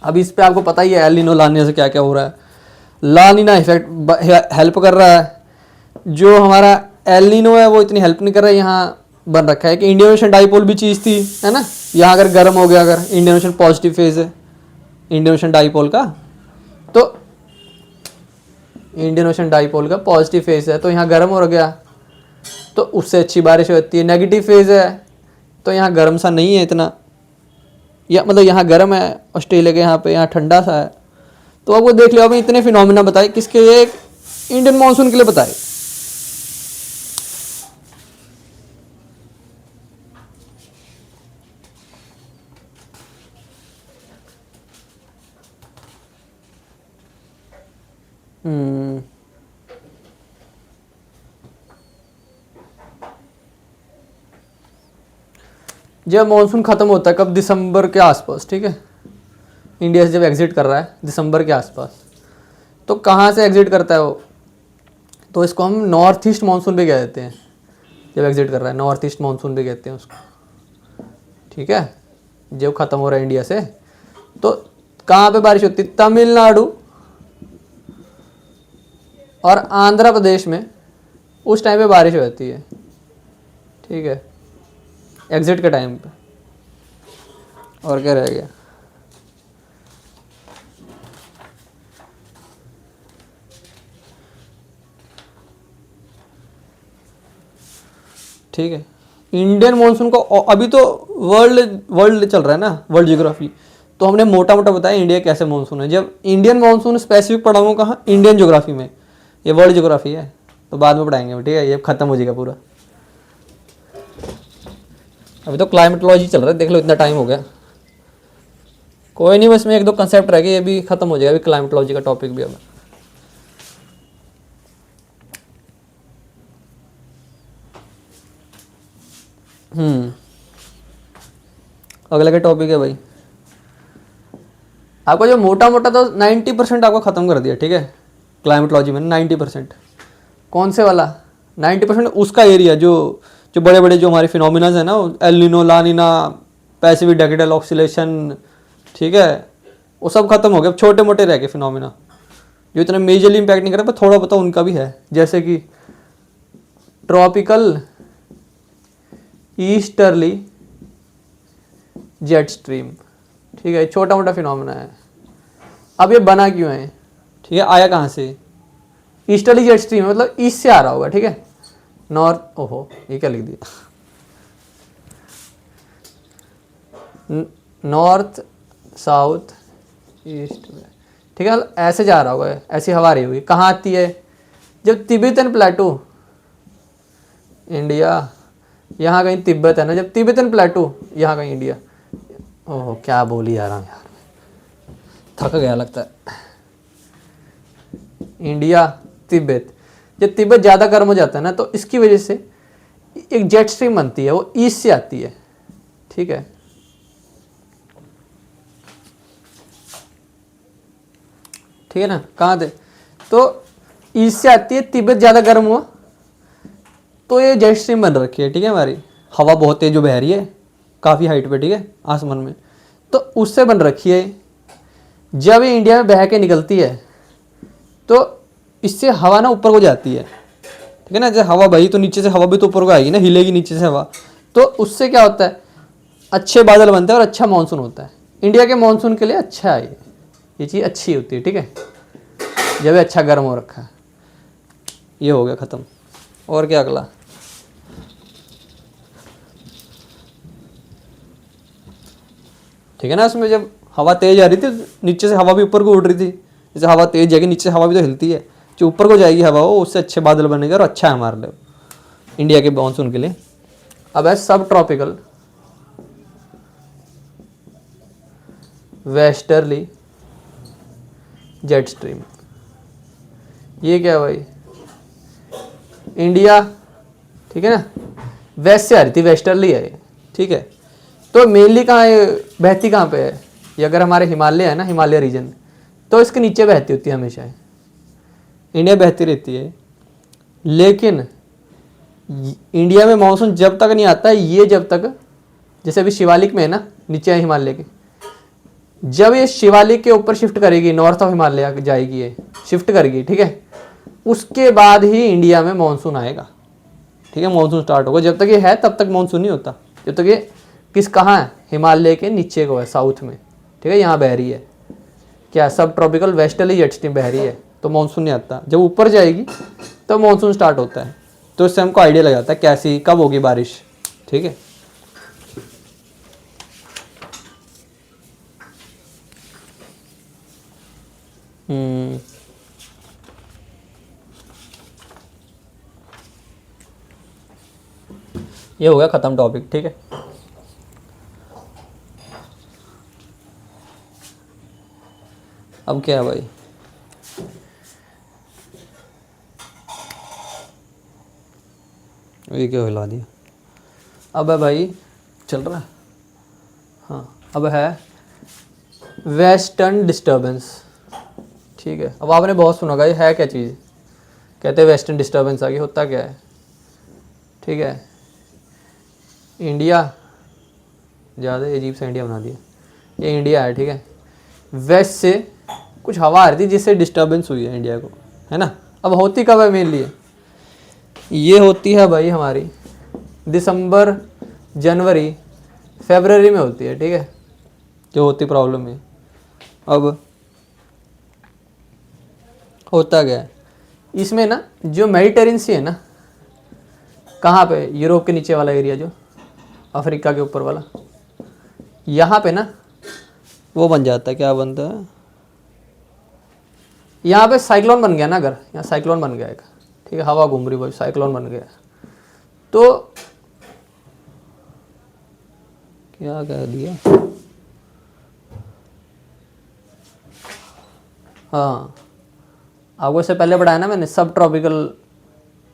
अब इस पे आपको पता ही है एल नीनो ला नीना से क्या क्या हो रहा है, ला नीना इफेक्ट हेल्प कर रहा है जो हमारा एल नीनो है वो इतनी हेल्प नहीं कर रहा है। यहाँ बन रखा है कि इंडियन ओशन डाइपोल भी चीज़ थी, है ना। यहाँ अगर गर्म हो गया, अगर इंडियन ओशन पॉजिटिव फेज है इंडियन ओशन डाइपोल का, तो इंडियन ओशन डाइपोल का पॉजिटिव फेज है तो यहाँ गर्म हो गया, तो उससे अच्छी बारिश होती है। नेगेटिव फेज है तो यहाँ गर्म सा नहीं है इतना, या मतलब यहाँ गर्म है ऑस्ट्रेलिया के यहाँ पे, यहाँ ठंडा सा है। तो आपको देख लिया, आपने इतने फिनोमिना बताए किसके लिए, इंडियन मानसून के लिए बताए। जब मानसून ख़त्म होता है कब, दिसंबर के आसपास, ठीक है। इंडिया से जब एग्जिट कर रहा है दिसंबर के आसपास, तो कहाँ से एग्जिट करता है वो, तो इसको हम नॉर्थ ईस्ट मानसून भी कह देते हैं। जब एग्जिट कर रहा है नॉर्थ ईस्ट मानसून भी कहते हैं उसको, ठीक है। जब ख़त्म हो रहा है इंडिया से, तो कहाँ पे बारिश होती है, तमिलनाडु और आंध्र प्रदेश में उस टाइम पे बारिश होती है, ठीक है, एग्जिट के टाइम पे। और क्या रह गया, ठीक है। इंडियन मानसून को अभी तो वर्ल्ड चल रहा है ना, वर्ल्ड ज्योग्राफी, तो हमने मोटा मोटा बताया इंडिया कैसे मानसून है। जब इंडियन मानसून स्पेसिफिक पढ़ाऊंगा कहाँ, इंडियन ज्योग्राफी में, ये वर्ल्ड ज्योग्राफी है तो बाद में पढ़ाएंगे, ठीक है। ये खत्म हो जाएगा पूरा, अभी तो क्लाइमेटोलॉजी चल रहा है, देख लो इतना टाइम हो गया। कोई नहीं, बस में एक दो कंसेप्ट रह गए, ये भी खत्म हो जाएगा अभी क्लाइमेटोलॉजी का टॉपिक भी। अब अगला क्या टॉपिक है भाई, आपको जो मोटा मोटा तो 90% आपको ख़त्म कर दिया, ठीक है। क्लाइमेटोलॉजी में 90%, कौन से वाला 90%, उसका एरिया जो जो बड़े बड़े जो हमारे फिनोमिनाज है ना, एल नीनो, ला नीना, पैसिफिक डेकेडल ऑक्सीलेशन, ठीक है, वो सब खत्म हो गया। अब छोटे मोटे रह गए फिनोमिना जो इतना मेजरली इम्पैक्ट नहीं कर रहे, पर थोड़ा बहुत उनका भी है, जैसे कि ट्रॉपिकल ईस्टर्ली जेट स्ट्रीम, ठीक है, छोटा मोटा फिनोमिना है। अब ये बना क्यों है, ठीक है, आया कहाँ से, ईस्टर्ली जेट स्ट्रीम मतलब ईस्ट से आ रहा होगा, ठीक है, नॉर्थ, ओहो ये क्या लिख दिया, नॉर्थ साउथ ईस्ट, ठीक है, ऐसे जा रहा होगा, ऐसी हवा रही होगी। कहाँ आती है, जब तिब्बतन प्लेटू, इंडिया, यहाँ कहीं तिब्बत है ना, जब तिब्बतन प्लेटू यहाँ कहीं इंडिया, ओह क्या बोली जा रहा हूँ यार, थक गया लगता है। इंडिया तिब्बत, जब तिब्बत ज़्यादा गर्म हो जाता है ना, तो इसकी वजह से एक जेट स्ट्रीम बनती है, वो ईस्ट से आती है, ठीक है। ठीक है ना, कहाँ थे, तो ईस्ट से आती है, तिब्बत ज़्यादा गर्म हुआ तो ये जेट स्ट्रीम बन रखी है, ठीक है। हमारी हवा बहुत तेज जो बह रही है काफ़ी हाइट पे, ठीक है, आसमान में, तो उससे बन रखी है। जब ये इंडिया में बह के निकलती है तो इससे हवा ना ऊपर को जाती है, ठीक है ना। जैसे हवा बही तो नीचे से हवा भी तो ऊपर को आएगी ना, हिलेगी नीचे से हवा, तो उससे क्या होता है, अच्छे बादल बनते हैं और अच्छा मानसून होता है। इंडिया के मानसून के लिए अच्छा है ये चीज़ अच्छी होती है, ठीक है, जब ये अच्छा गर्म हो रखा है। ये हो गया ख़त्म। और क्या अगला, ठीक है ना, इसमें जब हवा तेज आ रही थी नीचे से हवा भी ऊपर को उड़ रही थी, जैसे हवा तेज जाएगी नीचे से हवा भी तो हिलती है, जो ऊपर को जाएगी हवा वो उससे अच्छे बादल बनेंगे और अच्छा है हमारे लिए, इंडिया के मानसून के लिए। अब है सब ट्रॉपिकल वेस्टर्ली जेट स्ट्रीम, ये क्या है भाई, इंडिया, ठीक है ना, वेस्ट से आ रही थी, वेस्टर्ली है ये, ठीक है। तो मेनली कहाँ है, बहती कहाँ पे है, ये अगर हमारे हिमालय है ना, हिमालय रीजन, तो इसके नीचे बहती होती है हमेशा, इंडिया बहती रहती है। लेकिन इंडिया में मानसून जब तक नहीं आता है, ये जब तक, जैसे अभी शिवालिक में है ना, नीचे है हिमालय के, जब ये शिवालिक के ऊपर शिफ्ट करेगी, नॉर्थ ऑफ हिमालय जाएगी, ये शिफ्ट करेगी, ठीक है, उसके बाद ही इंडिया में मानसून आएगा। ठीक है, मानसून स्टार्ट होगा। जब तक ये है तब तक मानसून नहीं होता। जब तक ये कहाँ है, हिमालय के नीचे को है, साउथ में। ठीक है, यहाँ बह रही है क्या, सब ट्रॉपिकल वेस्टर्ली जेट स्ट्रीम बह रही है, तो मानसून नहीं आता। जब ऊपर जाएगी तो मानसून स्टार्ट होता है। तो इससे हमको आइडिया लग जाता है कैसी कब होगी बारिश। ठीक है, ये हो गया ख़त्म टॉपिक। ठीक है, अब क्या है भाई, ये क्या हिला दिया। अब है भाई, चल रहा है, हाँ, अब है वेस्टर्न डिस्टर्बेंस। ठीक है, अब आपने बहुत सुना होगा ये है क्या चीज़, कहते हैं वेस्टर्न डिस्टर्बेंस आ गई। होता क्या है, ठीक है, इंडिया, ज़्यादा अजीब सा इंडिया बना दिया, ये इंडिया है। ठीक है, वेस्ट से कुछ हवा आ रही थी जिससे डिस्टर्बेंस हुई है इंडिया को, है ना। अब होती कब है मेनली, ये होती है भाई हमारी दिसंबर, जनवरी, फरवरी में होती है। ठीक है, जो होती प्रॉब्लम है। अब होता क्या है, इसमें ना जो मेडिटेरेनियन सी है ना, कहाँ पे, यूरोप के नीचे वाला एरिया, जो अफ्रीका के ऊपर वाला, यहाँ पे ना वो बन जाता है, क्या बनता है, यहाँ पे साइक्लोन बन गया ना। अगर यहाँ साइक्लोन बन गया एक, ठीक है, हवा घूम रही भाई, साइक्लोन बन गया, तो क्या कह दिया, हाँ, आपको इससे पहले पढ़ाया ना मैंने, सब ट्रॉपिकल,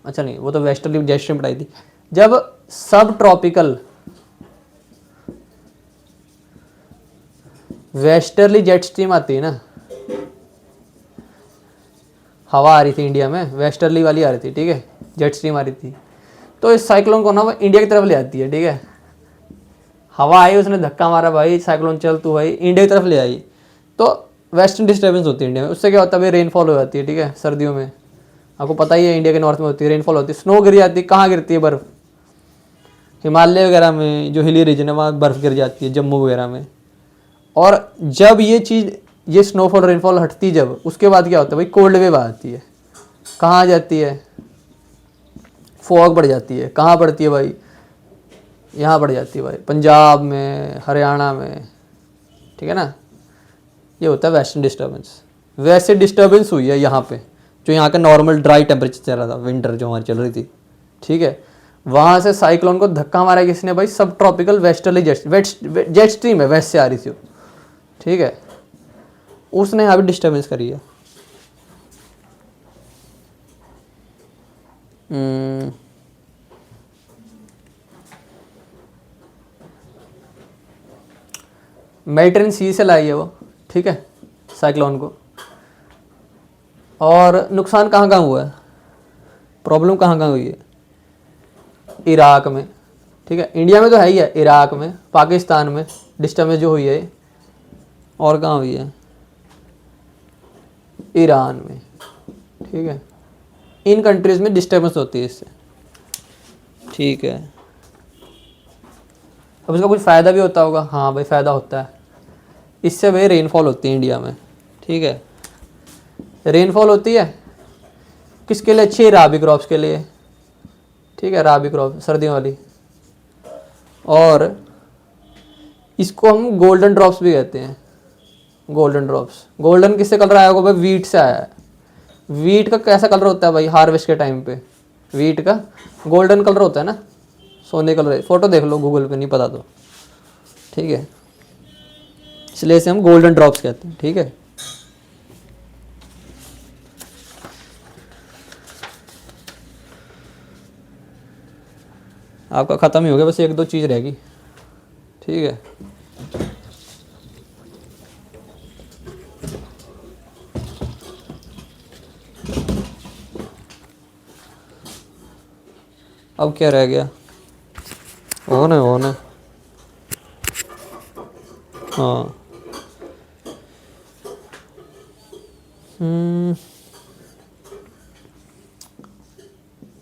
अच्छा नहीं, वो तो वेस्टर्ली जेट स्ट्रीम पढ़ाई थी। जब सब ट्रॉपिकल वेस्टर्ली जेट स्ट्रीम आती है ना, हवा आ रही थी इंडिया में, वेस्टर्ली वाली आ रही थी, ठीक है, जेट स्ट्रीम आ रही थी, तो इस साइक्लोन को ना वो इंडिया की तरफ ले आती है। ठीक है, हवा आई, उसने धक्का मारा भाई, साइक्लोन चल तू भाई, इंडिया की तरफ ले आई, तो वेस्टर्न डिस्टर्बेंस होती है इंडिया में। उससे क्या होता है भाई, रेनफॉल हो जाती है। ठीक है, सर्दियों में आपको पता ही है, इंडिया के नॉर्थ में होती है, रेनफॉल होती है, स्नो गिर जाती है। कहाँ गिरती है, बर्फ़, हिमालय वगैरह में, जो हिली रीजन है वहाँ बर्फ़ गिर जाती है, जम्मू वगैरह में। और जब ये चीज़, ये स्नोफॉल रेनफॉल हटती, जब उसके बाद क्या होता है भाई, कोल्ड वेव आती है। कहाँ आ जाती है, फॉग बढ़ जाती है। कहाँ पड़ती है भाई, यहाँ बढ़ जाती है भाई, पंजाब में, हरियाणा में। ठीक है ना, ये होता है वेस्टर्न डिस्टर्बेंस। वैसे डिस्टर्बेंस हुई है यहाँ पे, जो यहाँ का नॉर्मल ड्राई टेम्परेचर चल रहा था, विंटर जो हमारी चल रही थी। ठीक है, वहाँ से साइक्लोन को धक्का मारा किसने भाई, सब ट्रॉपिकल वेस्टर्ली जेट स्ट्रीम है, वेस्ट से आ रही थी। ठीक है, उसने यहाँ पे डिस्टर्बेंस करी है। मेडिटेरेनियन सी से लाई है वो। ठीक है, साइक्लोन को। और नुकसान कहाँ कहाँ हुआ है, प्रॉब्लम कहाँ कहाँ हुई है, इराक में। ठीक है, इंडिया में तो है ही है, इराक में, पाकिस्तान में डिस्टर्बेंस जो हुई है, और कहाँ हुई है, ईरान में। ठीक है, इन कंट्रीज़ में डिस्टर्बेंस होती है इससे। ठीक है, अब इसका कुछ फ़ायदा भी होता होगा, हाँ भाई फ़ायदा होता है इससे भाई, रेनफॉल होती है इंडिया में। ठीक है, रेनफॉल होती है किसके लिए, अच्छी है, राबी क्रॉप्स के लिए। ठीक है, राबी क्रॉप सर्दियों वाली। और इसको हम गोल्डन ड्रॉप्स भी कहते हैं, गोल्डन ड्रॉप्स। गोल्डन किससे कलर आया होगा भाई, वीट से आया है। वीट का कैसा कलर होता है भाई, हार्वेस्ट के टाइम पे वीट का गोल्डन कलर होता है ना, सोने कलर। फोटो देख लो गूगल पे, नहीं पता तो। ठीक है, इसलिए इसे हम गोल्डन ड्रॉप्स कहते हैं। ठीक है, आपका ख़त्म ही हो गया, बस एक दो चीज़ रहेगी। ठीक है, अब क्या रह गया, ऑन है, ऑन है, हाँ।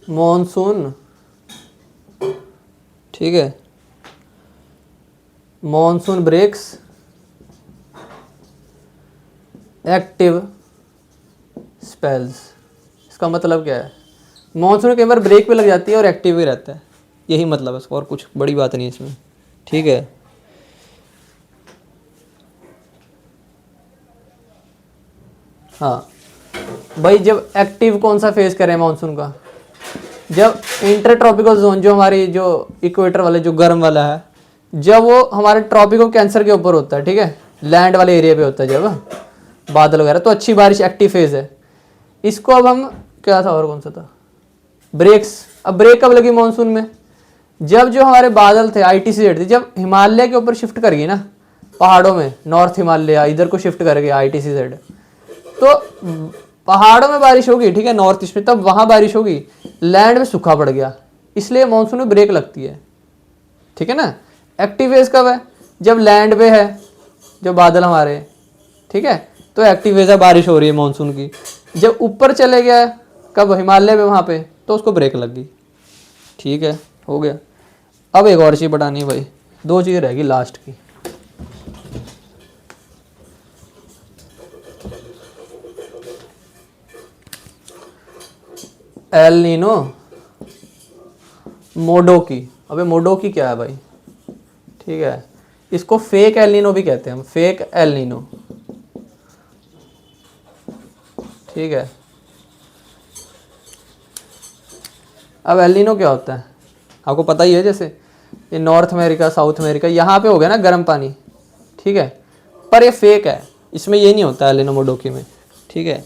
मॉनसून, ठीक है, मॉनसून ब्रेक्स एक्टिव स्पेल्स। इसका मतलब क्या है, मॉनसून कई बार ब्रेक पे लग जाती है और एक्टिव भी रहता है, यही मतलब है इसका, और कुछ बड़ी बात नहीं है इसमें, ठीक है। हाँ भाई, जब एक्टिव कौन सा फेज करें मानसून का, जब इंटर ट्रॉपिकल जोन, जो हमारी जो इक्वेटर वाले जो गर्म वाला है, जब वो हमारे ट्रॉपिक ऑफ कैंसर के ऊपर होता है, ठीक है, लैंड वाले एरिया पे होता है जब बादल वगैरह, तो अच्छी बारिश, एक्टिव फेज है। इसको अब हम क्या था और कौन सा था, ब्रेक्स। अब ब्रेक कब लगी मानसून में, जब जो हमारे बादल थे ITCZ थी, जब हिमालय के ऊपर शिफ्ट कर गई ना, पहाड़ों में, नॉर्थ हिमालय इधर को शिफ्ट कर गया ITCZ, तो पहाड़ों में बारिश होगी, ठीक है, नॉर्थ ईस्ट में, तब वहां बारिश होगी, लैंड में सूखा पड़ गया, इसलिए मानसून में ब्रेक लगती है, ठीक है ना। एक्टिव फेज कब है, जब लैंड पे है, जो बादल हमारे, ठीक है, तो एक्टिव फेज है, बारिश हो रही है मानसून की। जब ऊपर चले गया है, कब, हिमालय में, वहां पे, तो उसको ब्रेक लग गई, ठीक है, हो गया। अब एक और चीज बतानी है भाई, 2 चीज़ रहेगी लास्ट की। El Nino, Modoki. अबे मोडोकी क्या है भाई, ठीक है, इसको फेक एल नीनो भी कहते हैं हम, फेक एल नीनो, ठीक है। अब एल नीनो क्या होता है, आपको पता ही है, जैसे ये नॉर्थ अमेरिका, साउथ अमेरिका, यहाँ पे हो गया ना गर्म पानी, ठीक है, पर ये फेक है, इसमें ये नहीं होता एल नीनो मोडोकी में, ठीक है।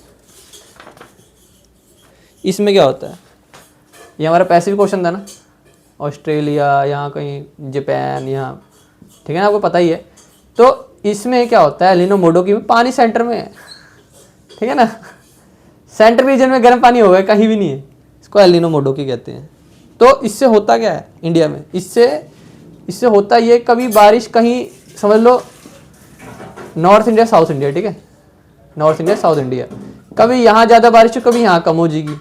इसमें क्या होता है, ये हमारा पैसिफिक ओशन था ना, ऑस्ट्रेलिया, यहाँ कहीं जापान, यहाँ, ठीक है ना, आपको पता ही है। तो इसमें क्या होता है, एल नीनो मोडोकी में पानी सेंटर में है, ठीक है ना, सेंटर रीजन में गर्म पानी होगा, कहीं भी नहीं है, इसको एल नीनो मोडोकी कहते हैं। तो इससे होता क्या है इंडिया में, इससे होता ये, कभी बारिश कहीं, समझ लो नॉर्थ इंडिया साउथ इंडिया, ठीक है, नॉर्थ इंडिया साउथ इंडिया, कभी यहाँ ज़्यादा बारिश हो, कभी यहाँ कम हो जाएगी,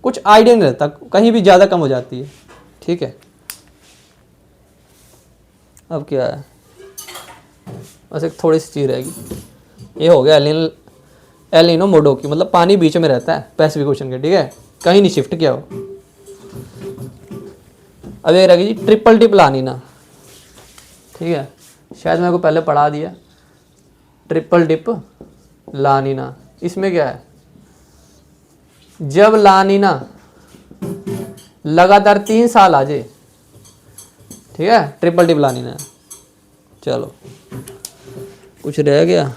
कुछ आइडिया नहीं रहता, कहीं भी ज़्यादा कम हो जाती है, ठीक है। अब क्या है, बस एक थोड़ी सी चीज़ रहेगी, ये हो गया एल नीनो मोडोकी, मतलब पानी बीच में रहता है पैसिफिक ओशन के, ठीक है, कहीं नहीं शिफ्ट किया हो। अब ये रहेगी जी ट्रिपल डिप लानीना, ठीक है, शायद मेरे को पहले पढ़ा दिया, ट्रिपल डिप लानीना। इसमें क्या है, जब लानीना लगातार 3 साल आ जाए, ठीक है, ट्रिपल डिप लानीना। चलो कुछ रह गया,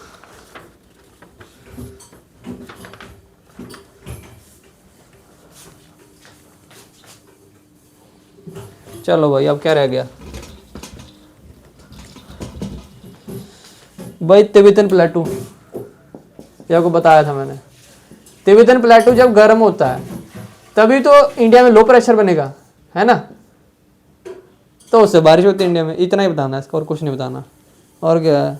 चलो भाई, अब क्या रह गया भाई, तिब्बतन प्लेटू, ये आपको बताया था मैंने, तिब्बतन प्लेटू जब गर्म होता है तभी तो इंडिया में लो प्रेशर बनेगा, है ना, तो उससे बारिश होती है इंडिया में, इतना ही बताना है इसका, और कुछ नहीं बताना। और क्या है,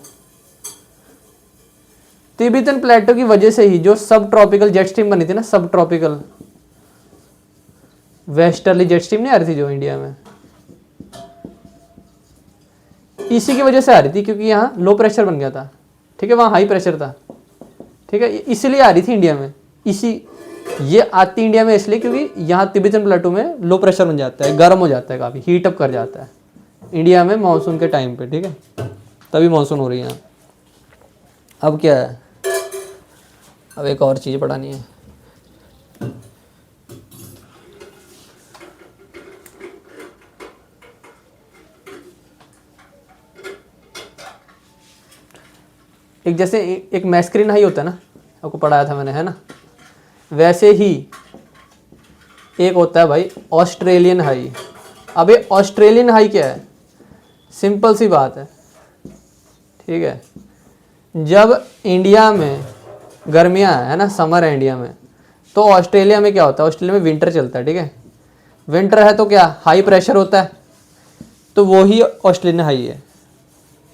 तिब्बतन प्लेटो की वजह से ही जो सब ट्रॉपिकल जेट स्ट्रीम बनी थी ना, सब ट्रॉपिकल वेस्टर्ली जेट स्ट्रीम नहीं आ रही थी जो इंडिया में, इसी की वजह से आ रही थी, क्योंकि यहाँ लो प्रेशर बन गया था, ठीक है, वहाँ हाई प्रेशर था, ठीक है, इसलिए आ रही थी इंडिया में। ये आती इंडिया में इसलिए क्योंकि यहाँ तिब्बतन प्लेटू में लो प्रेशर बन जाता है, गर्म हो जाता है, काफ़ी हीट अप कर जाता है इंडिया में मानसून के टाइम पे, ठीक है, तभी मानसून हो रही है यहाँ। अब क्या है, अब एक और चीज़ पढ़ानी है, एक जैसे एक मैस्क्रीन हाई होता है ना, आपको पढ़ाया था मैंने, है ना, वैसे ही एक होता है भाई ऑस्ट्रेलियन हाई। अब ये ऑस्ट्रेलियन हाई क्या है, सिंपल सी बात है, ठीक है, जब इंडिया में गर्मियाँ है ना, समर है इंडिया में, तो ऑस्ट्रेलिया में क्या होता है, ऑस्ट्रेलिया में विंटर चलता है, ठीक है, विंटर है तो क्या, हाई प्रेशर होता है, तो वो ही ऑस्ट्रेलियन हाई है,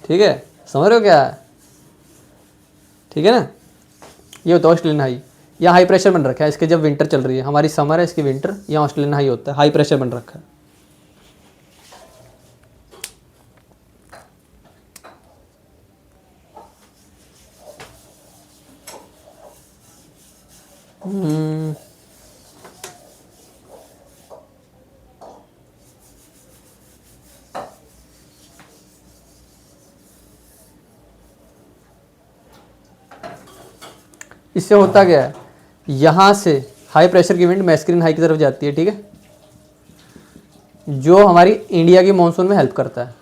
ठीक है, समझ रहे हो क्या है, ठीक है ना, ये होता है ऑस्ट्रेलियन हाई। यहाँ हाई प्रेशर बन रखा है इसके, जब विंटर चल रही है, हमारी समर है इसकी विंटर, यहाँ ऑस्ट्रेलियन हाई होता है, हाई प्रेशर बन रखा है। इससे होता क्या है, यहाँ से हाई प्रेशर की विंड मैस्कुलिन हाई की तरफ जाती है, ठीक है, जो हमारी इंडिया की मानसून में हेल्प करता है।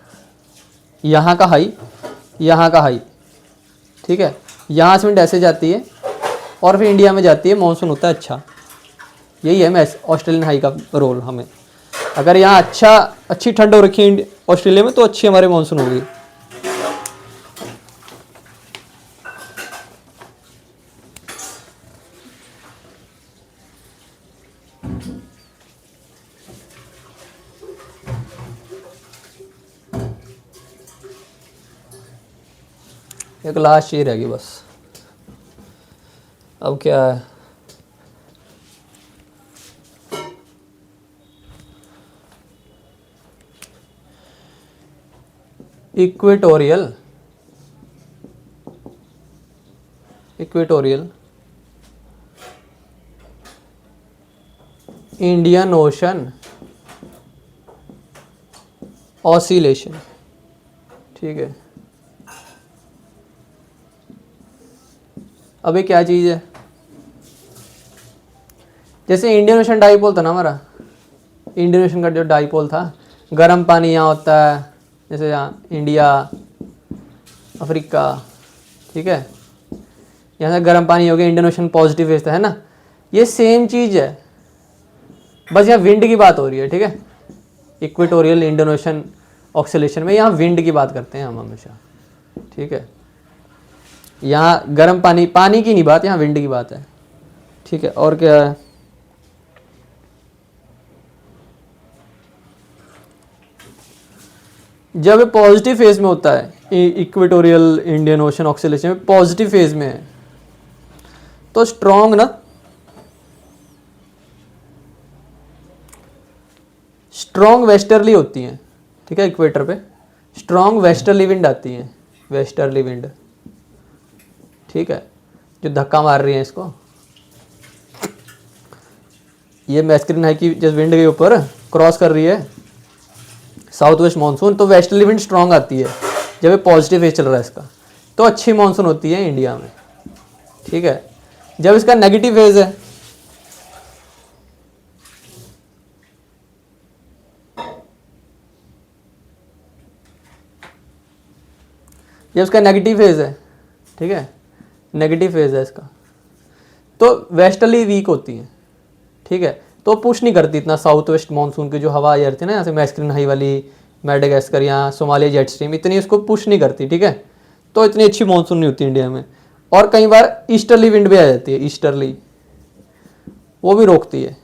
यहाँ का हाई, यहाँ का हाई, ठीक है, यहाँ से विंड ऐसे जाती है और फिर इंडिया में जाती है, मानसून होता है अच्छा। यही है ऑस्ट्रेलियन हाई का रोल। हमें अगर यहाँ अच्छी ठंड हो रखी है ऑस्ट्रेलिया में, तो अच्छी हमारी मानसून होगी। एक लास्ट चीज रहेगी बस। अब क्या है, इक्वेटोरियल इंडियन ओशन ऑसिलेशन, ठीक है। अब ये क्या चीज़ है, जैसे इंडियन ओशन डाइपोल था ना हमारा, इंडियन ओशन का जो डाइपोल था, गर्म पानी यहाँ होता है, जैसे यहाँ इंडिया, अफ्रीका, ठीक है, यहाँ से गर्म पानी हो गया, इंडियन ओशन पॉजिटिव फेज था, है ना। ये सेम चीज़ है, बस यहाँ विंड की बात हो रही है, ठीक है। इक्वेटोरियल इंडियन ओशन ऑक्सीलेशन में यहाँ विंड की बात करते हैं हम हमेशा, ठीक है। यहाँ गर्म पानी की नहीं बात, यहाँ विंड की बात है, ठीक है। और क्या है, जब पॉजिटिव फेज में होता है इक्वेटोरियल इंडियन ओशन ऑक्सीलेशन में, पॉजिटिव फेज में है, तो स्ट्रॉन्ग ना, स्ट्रॉन्ग वेस्टर्ली होती हैं, ठीक है। इक्वेटर पे स्ट्रॉन्ग वेस्टर्ली विंड आती है, वेस्टर्ली विंड, ठीक है, जो धक्का मार रही है इसको। ये मैस्कुलिन हाई की जब विंड के ऊपर क्रॉस कर रही है साउथ वेस्ट मानसून, तो वेस्टर्ली विंड स्ट्रॉन्ग आती है जब ये पॉजिटिव फेज चल रहा है इसका, तो अच्छी मानसून होती है इंडिया में, ठीक है। जब इसका नेगेटिव फेज है, जब इसका नेगेटिव फेज है, ठीक है, नेगेटिव फेज है इसका, तो वेस्टर्ली वीक होती है, ठीक है, तो पुश नहीं करती इतना साउथ वेस्ट मानसून की जो हवा आ रही थी ना, यहाँ से मैस्कुलिन हाई वाली, मेडागास्कर या सोमालिया जेट स्ट्रीम, इतनी इसको पुश नहीं करती, ठीक है। तो इतनी अच्छी मानसून नहीं होती इंडिया में। और कई बार ईस्टर्ली विंड भी आ जाती है, ईस्टर्ली, वो भी रोकती है,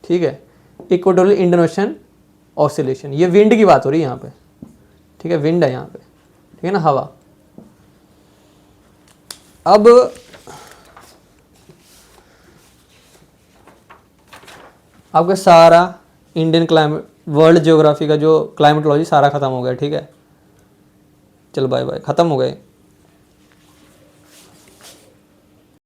ठीक है। इक्वेटोरियल इंडियन ओशन ऑसिलेशन, ये विंड की बात हो रही है यहाँ पे, ठीक है, विंड है यहाँ पे, ठीक है ना, हवा। अब आपका सारा इंडियन क्लाइमेट, वर्ल्ड ज्योग्राफी का जो क्लाइमेटोलॉजी सारा खत्म हो गया, ठीक है। चल बाय बाय, खत्म हो गए।